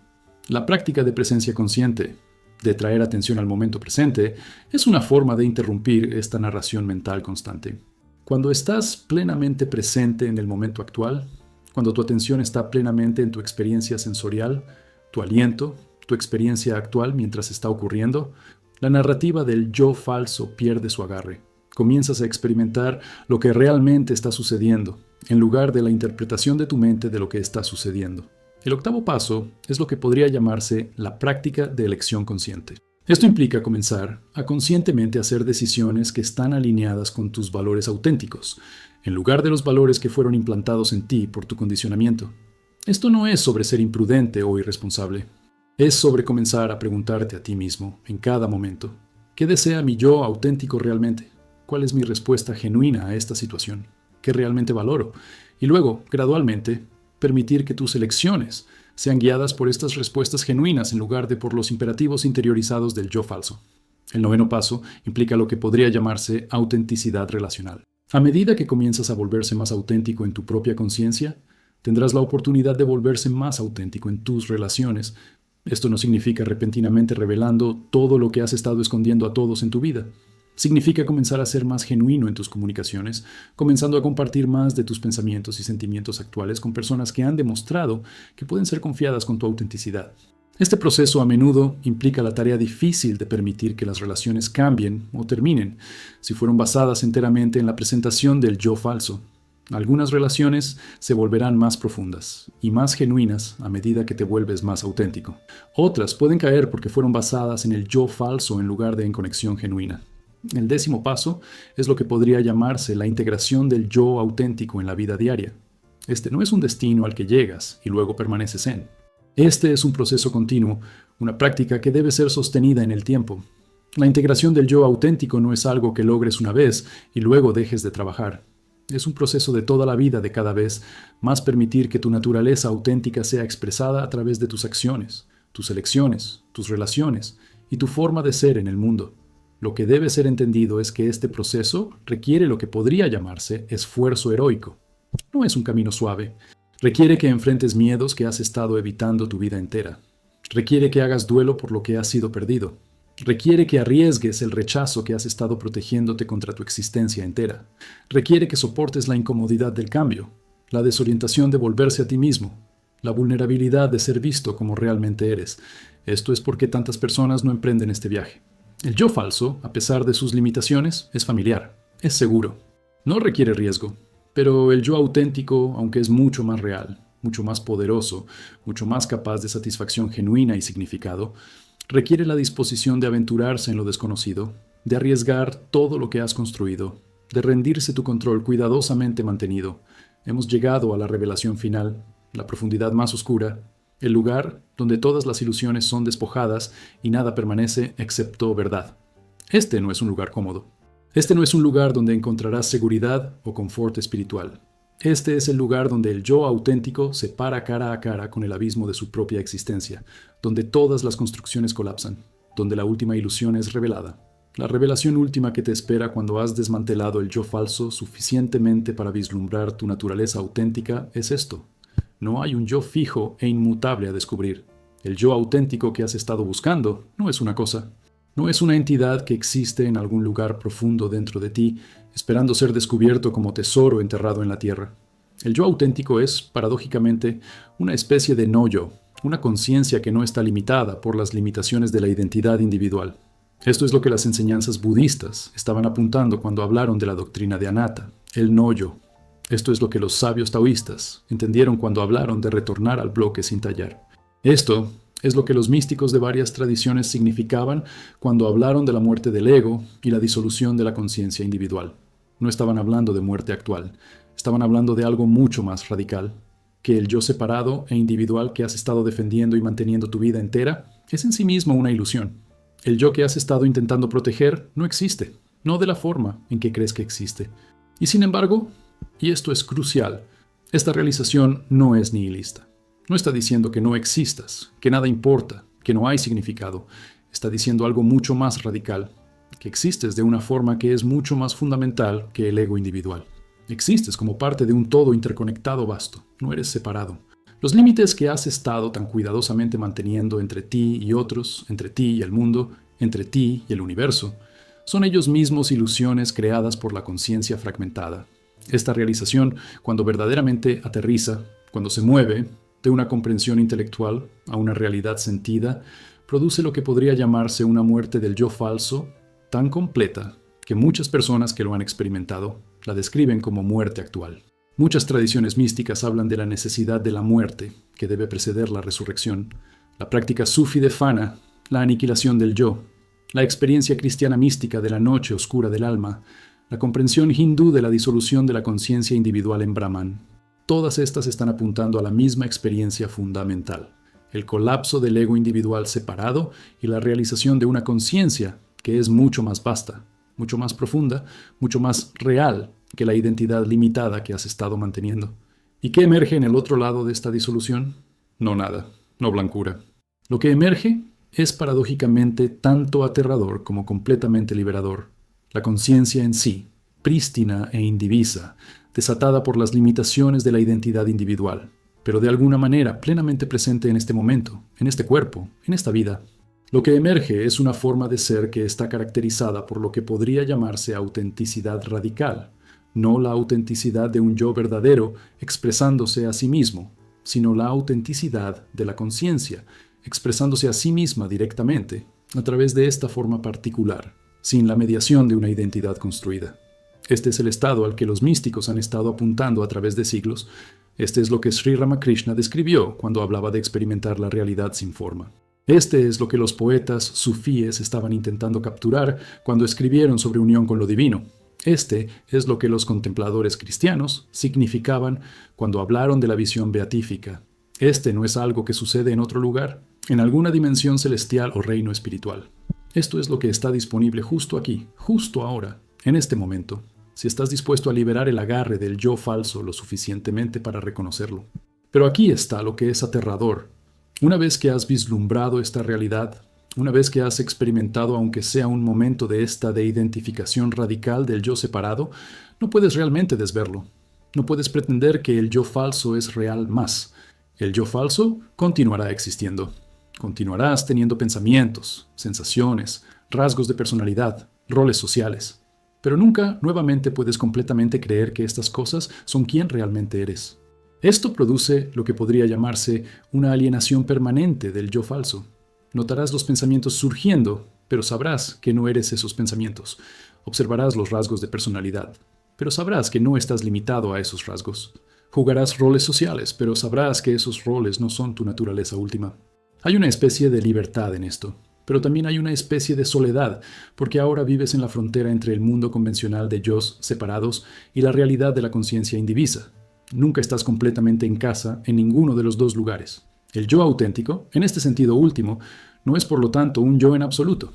La práctica de presencia consciente, de traer atención al momento presente, es una forma de interrumpir esta narración mental constante. Cuando estás plenamente presente en el momento actual, cuando tu atención está plenamente en tu experiencia sensorial, tu aliento, tu experiencia actual mientras está ocurriendo, la narrativa del yo falso pierde su agarre. Comienzas a experimentar lo que realmente está sucediendo, en lugar de la interpretación de tu mente de lo que está sucediendo. El octavo paso es lo que podría llamarse la práctica de elección consciente. Esto implica comenzar a conscientemente hacer decisiones que están alineadas con tus valores auténticos, en lugar de los valores que fueron implantados en ti por tu condicionamiento. Esto no es sobre ser imprudente o irresponsable. Es sobre comenzar a preguntarte a ti mismo, en cada momento, ¿qué desea mi yo auténtico realmente? ¿Cuál es mi respuesta genuina a esta situación? ¿Qué realmente valoro? Y luego, gradualmente, permitir que tus elecciones sean guiadas por estas respuestas genuinas en lugar de por los imperativos interiorizados del yo falso. El noveno paso implica lo que podría llamarse autenticidad relacional. A medida que comienzas a volverse más auténtico en tu propia conciencia, tendrás la oportunidad de volverse más auténtico en tus relaciones. Esto no significa repentinamente revelando todo lo que has estado escondiendo a todos en tu vida. Significa comenzar a ser más genuino en tus comunicaciones, comenzando a compartir más de tus pensamientos y sentimientos actuales con personas que han demostrado que pueden ser confiadas con tu autenticidad. Este proceso a menudo implica la tarea difícil de permitir que las relaciones cambien o terminen si fueron basadas enteramente en la presentación del yo falso. Algunas relaciones se volverán más profundas y más genuinas a medida que te vuelves más auténtico. Otras pueden caer porque fueron basadas en el yo falso en lugar de en conexión genuina. El décimo paso es lo que podría llamarse la integración del yo auténtico en la vida diaria. Este no es un destino al que llegas y luego permaneces en. Este es un proceso continuo, una práctica que debe ser sostenida en el tiempo. La integración del yo auténtico no es algo que logres una vez y luego dejes de trabajar. Es un proceso de toda la vida, de cada vez más permitir que tu naturaleza auténtica sea expresada a través de tus acciones, tus elecciones, tus relaciones y tu forma de ser en el mundo. Lo que debe ser entendido es que este proceso requiere lo que podría llamarse esfuerzo heroico. No es un camino suave. Requiere que enfrentes miedos que has estado evitando tu vida entera. Requiere que hagas duelo por lo que has sido perdido. Requiere que arriesgues el rechazo que has estado protegiéndote contra tu existencia entera. Requiere que soportes la incomodidad del cambio, la desorientación de volverse a ti mismo, la vulnerabilidad de ser visto como realmente eres. Esto es porque tantas personas no emprenden este viaje. El yo falso, a pesar de sus limitaciones, es familiar, es seguro. No requiere riesgo, pero el yo auténtico, aunque es mucho más real, mucho más poderoso, mucho más capaz de satisfacción genuina y significado, requiere la disposición de aventurarse en lo desconocido, de arriesgar todo lo que has construido, de rendirse tu control cuidadosamente mantenido. Hemos llegado a la revelación final, la profundidad más oscura, el lugar donde todas las ilusiones son despojadas y nada permanece excepto verdad. Este no es un lugar cómodo. Este no es un lugar donde encontrarás seguridad o confort espiritual. Este es el lugar donde el yo auténtico se para cara a cara con el abismo de su propia existencia, donde todas las construcciones colapsan, donde la última ilusión es revelada. La revelación última que te espera cuando has desmantelado el yo falso suficientemente para vislumbrar tu naturaleza auténtica es esto. No hay un yo fijo e inmutable a descubrir. El yo auténtico que has estado buscando no es una cosa. No es una entidad que existe en algún lugar profundo dentro de ti, esperando ser descubierto como tesoro enterrado en la tierra. El yo auténtico es, paradójicamente, una especie de no-yo, una conciencia que no está limitada por las limitaciones de la identidad individual. Esto es lo que las enseñanzas budistas estaban apuntando cuando hablaron de la doctrina de Anatta, el no-yo. Esto es lo que los sabios taoístas entendieron cuando hablaron de retornar al bloque sin tallar. Esto es lo que los místicos de varias tradiciones significaban cuando hablaron de la muerte del ego y la disolución de la conciencia individual. No estaban hablando de muerte actual, estaban hablando de algo mucho más radical, que el yo separado e individual que has estado defendiendo y manteniendo tu vida entera es en sí mismo una ilusión. El yo que has estado intentando proteger no existe, no de la forma en que crees que existe. Y sin embargo, y esto es crucial, esta realización no es nihilista. No está diciendo que no existas, que nada importa, que no hay significado. Está diciendo algo mucho más radical, que existes de una forma que es mucho más fundamental que el ego individual. Existes como parte de un todo interconectado vasto, no eres separado. Los límites que has estado tan cuidadosamente manteniendo entre ti y otros, entre ti y el mundo, entre ti y el universo, son ellos mismos ilusiones creadas por la conciencia fragmentada. Esta realización, cuando verdaderamente aterriza, cuando se mueve de una comprensión intelectual a una realidad sentida, produce lo que podría llamarse una muerte del yo falso tan completa que muchas personas que lo han experimentado la describen como muerte actual. Muchas tradiciones místicas hablan de la necesidad de la muerte que debe preceder la resurrección, la práctica sufi de Fana, la aniquilación del yo, la experiencia cristiana mística de la noche oscura del alma, la comprensión hindú de la disolución de la conciencia individual en Brahman. Todas estas están apuntando a la misma experiencia fundamental, el colapso del ego individual separado y la realización de una conciencia que es mucho más vasta, mucho más profunda, mucho más real que la identidad limitada que has estado manteniendo. ¿Y qué emerge en el otro lado de esta disolución? No nada, no blancura. Lo que emerge es paradójicamente tanto aterrador como completamente liberador. La conciencia en sí, prístina e indivisa, desatada por las limitaciones de la identidad individual, pero de alguna manera plenamente presente en este momento, en este cuerpo, en esta vida. Lo que emerge es una forma de ser que está caracterizada por lo que podría llamarse autenticidad radical, no la autenticidad de un yo verdadero expresándose a sí mismo, sino la autenticidad de la conciencia, expresándose a sí misma directamente, a través de esta forma particular, sin la mediación de una identidad construida. Este es el estado al que los místicos han estado apuntando a través de siglos. Este es lo que Sri Ramakrishna describió cuando hablaba de experimentar la realidad sin forma. Este es lo que los poetas sufíes estaban intentando capturar cuando escribieron sobre unión con lo divino. Este es lo que los contempladores cristianos significaban cuando hablaron de la visión beatífica. Este no es algo que sucede en otro lugar, en alguna dimensión celestial o reino espiritual. Esto es lo que está disponible justo aquí, justo ahora, en este momento, si estás dispuesto a liberar el agarre del yo falso lo suficientemente para reconocerlo. Pero aquí está lo que es aterrador. Una vez que has vislumbrado esta realidad, una vez que has experimentado aunque sea un momento de esta de identificación radical del yo separado, no puedes realmente desverlo. No puedes pretender que el yo falso es real más. El yo falso continuará existiendo. Continuarás teniendo pensamientos, sensaciones, rasgos de personalidad, roles sociales. Pero nunca nuevamente puedes completamente creer que estas cosas son quien realmente eres. Esto produce lo que podría llamarse una alienación permanente del yo falso. Notarás los pensamientos surgiendo, pero sabrás que no eres esos pensamientos. Observarás los rasgos de personalidad, pero sabrás que no estás limitado a esos rasgos. Jugarás roles sociales, pero sabrás que esos roles no son tu naturaleza última. Hay una especie de libertad en esto, pero también hay una especie de soledad, porque ahora vives en la frontera entre el mundo convencional de yos separados y la realidad de la conciencia indivisa. Nunca estás completamente en casa en ninguno de los dos lugares. El yo auténtico, en este sentido último, no es por lo tanto un yo en absoluto.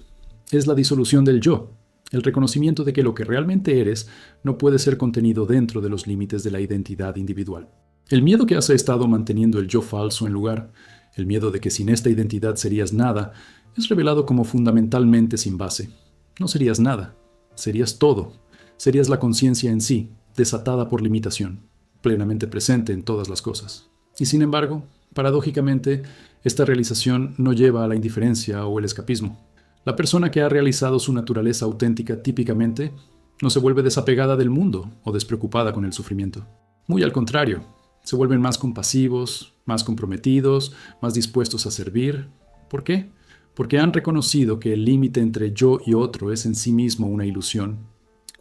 Es la disolución del yo, el reconocimiento de que lo que realmente eres no puede ser contenido dentro de los límites de la identidad individual. El miedo que has estado manteniendo el yo falso en lugar, el miedo de que sin esta identidad serías nada, es revelado como fundamentalmente sin base. No serías nada, serías todo, serías la conciencia en sí, desatada por limitación, plenamente presente en todas las cosas. Y sin embargo, paradójicamente, esta realización no lleva a la indiferencia o el escapismo. La persona que ha realizado su naturaleza auténtica típicamente no se vuelve desapegada del mundo o despreocupada con el sufrimiento. Muy al contrario, se vuelven más compasivos, más comprometidos, más dispuestos a servir. ¿Por qué? Porque han reconocido que el límite entre yo y otro es en sí mismo una ilusión.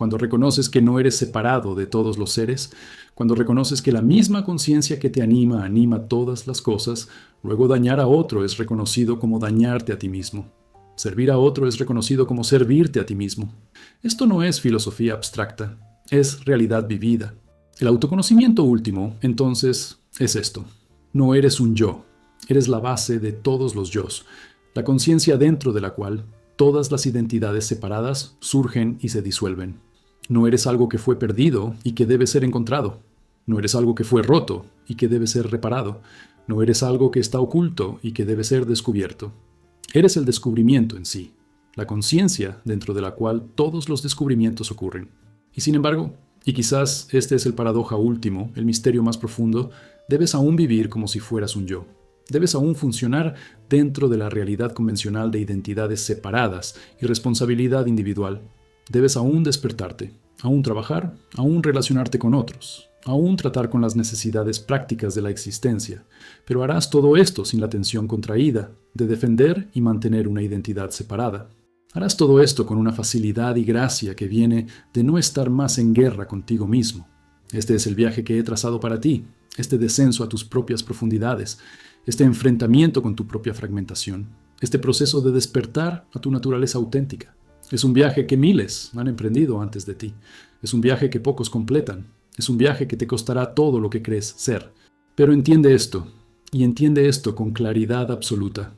Cuando reconoces que no eres separado de todos los seres, cuando reconoces que la misma conciencia que te anima todas las cosas, luego dañar a otro es reconocido como dañarte a ti mismo. Servir a otro es reconocido como servirte a ti mismo. Esto no es filosofía abstracta, es realidad vivida. El autoconocimiento último, entonces, es esto. No eres un yo, eres la base de todos los yos, la conciencia dentro de la cual todas las identidades separadas surgen y se disuelven. No eres algo que fue perdido y que debe ser encontrado. No eres algo que fue roto y que debe ser reparado. No eres algo que está oculto y que debe ser descubierto. Eres el descubrimiento en sí, la conciencia dentro de la cual todos los descubrimientos ocurren. Y sin embargo, y quizás este es el paradoja último, el misterio más profundo, debes aún vivir como si fueras un yo. Debes aún funcionar dentro de la realidad convencional de identidades separadas y responsabilidad individual. Debes aún despertarte, aún trabajar, aún relacionarte con otros, aún tratar con las necesidades prácticas de la existencia, pero harás todo esto sin la tensión contraída de defender y mantener una identidad separada. Harás todo esto con una facilidad y gracia que viene de no estar más en guerra contigo mismo. Este es el viaje que he trazado para ti, este descenso a tus propias profundidades, este enfrentamiento con tu propia fragmentación, este proceso de despertar a tu naturaleza auténtica. Es un viaje que miles han emprendido antes de ti. Es un viaje que pocos completan. Es un viaje que te costará todo lo que crees ser. Pero entiende esto, y entiende esto con claridad absoluta.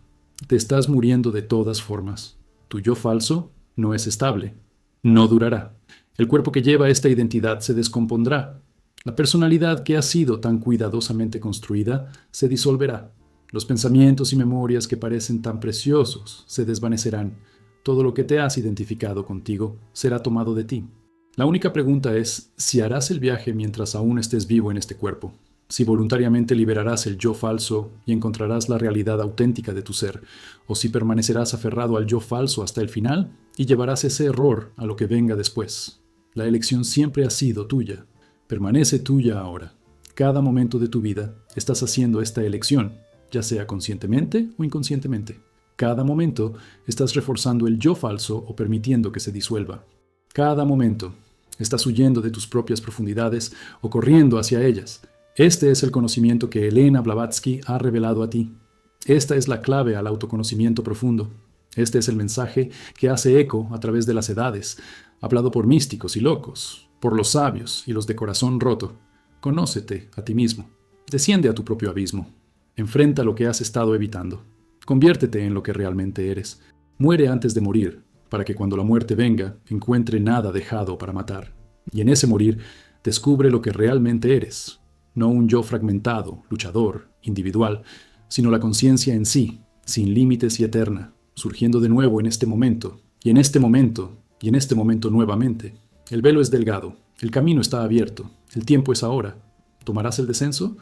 Te estás muriendo de todas formas. Tu yo falso no es estable. No durará. El cuerpo que lleva esta identidad se descompondrá. La personalidad que ha sido tan cuidadosamente construida se disolverá. Los pensamientos y memorias que parecen tan preciosos se desvanecerán. Todo lo que te has identificado contigo será tomado de ti. La única pregunta es si harás el viaje mientras aún estés vivo en este cuerpo, si voluntariamente liberarás el yo falso y encontrarás la realidad auténtica de tu ser, o si permanecerás aferrado al yo falso hasta el final y llevarás ese error a lo que venga después. La elección siempre ha sido tuya. Permanece tuya ahora. Cada momento de tu vida estás haciendo esta elección, ya sea conscientemente o inconscientemente. Cada momento estás reforzando el yo falso o permitiendo que se disuelva. Cada momento estás huyendo de tus propias profundidades o corriendo hacia ellas. Este es el conocimiento que Elena Blavatsky ha revelado a ti. Esta es la clave al autoconocimiento profundo. Este es el mensaje que hace eco a través de las edades, hablado por místicos y locos, por los sabios y los de corazón roto. Conócete a ti mismo. Desciende a tu propio abismo. Enfrenta lo que has estado evitando. Conviértete en lo que realmente eres. Muere antes de morir, para que cuando la muerte venga, encuentre nada dejado para matar. Y en ese morir, descubre lo que realmente eres. No un yo fragmentado, luchador, individual, sino la conciencia en sí, sin límites y eterna, surgiendo de nuevo en este momento, y en este momento, y en este momento nuevamente. El velo es delgado, el camino está abierto, el tiempo es ahora. ¿Tomarás el descenso?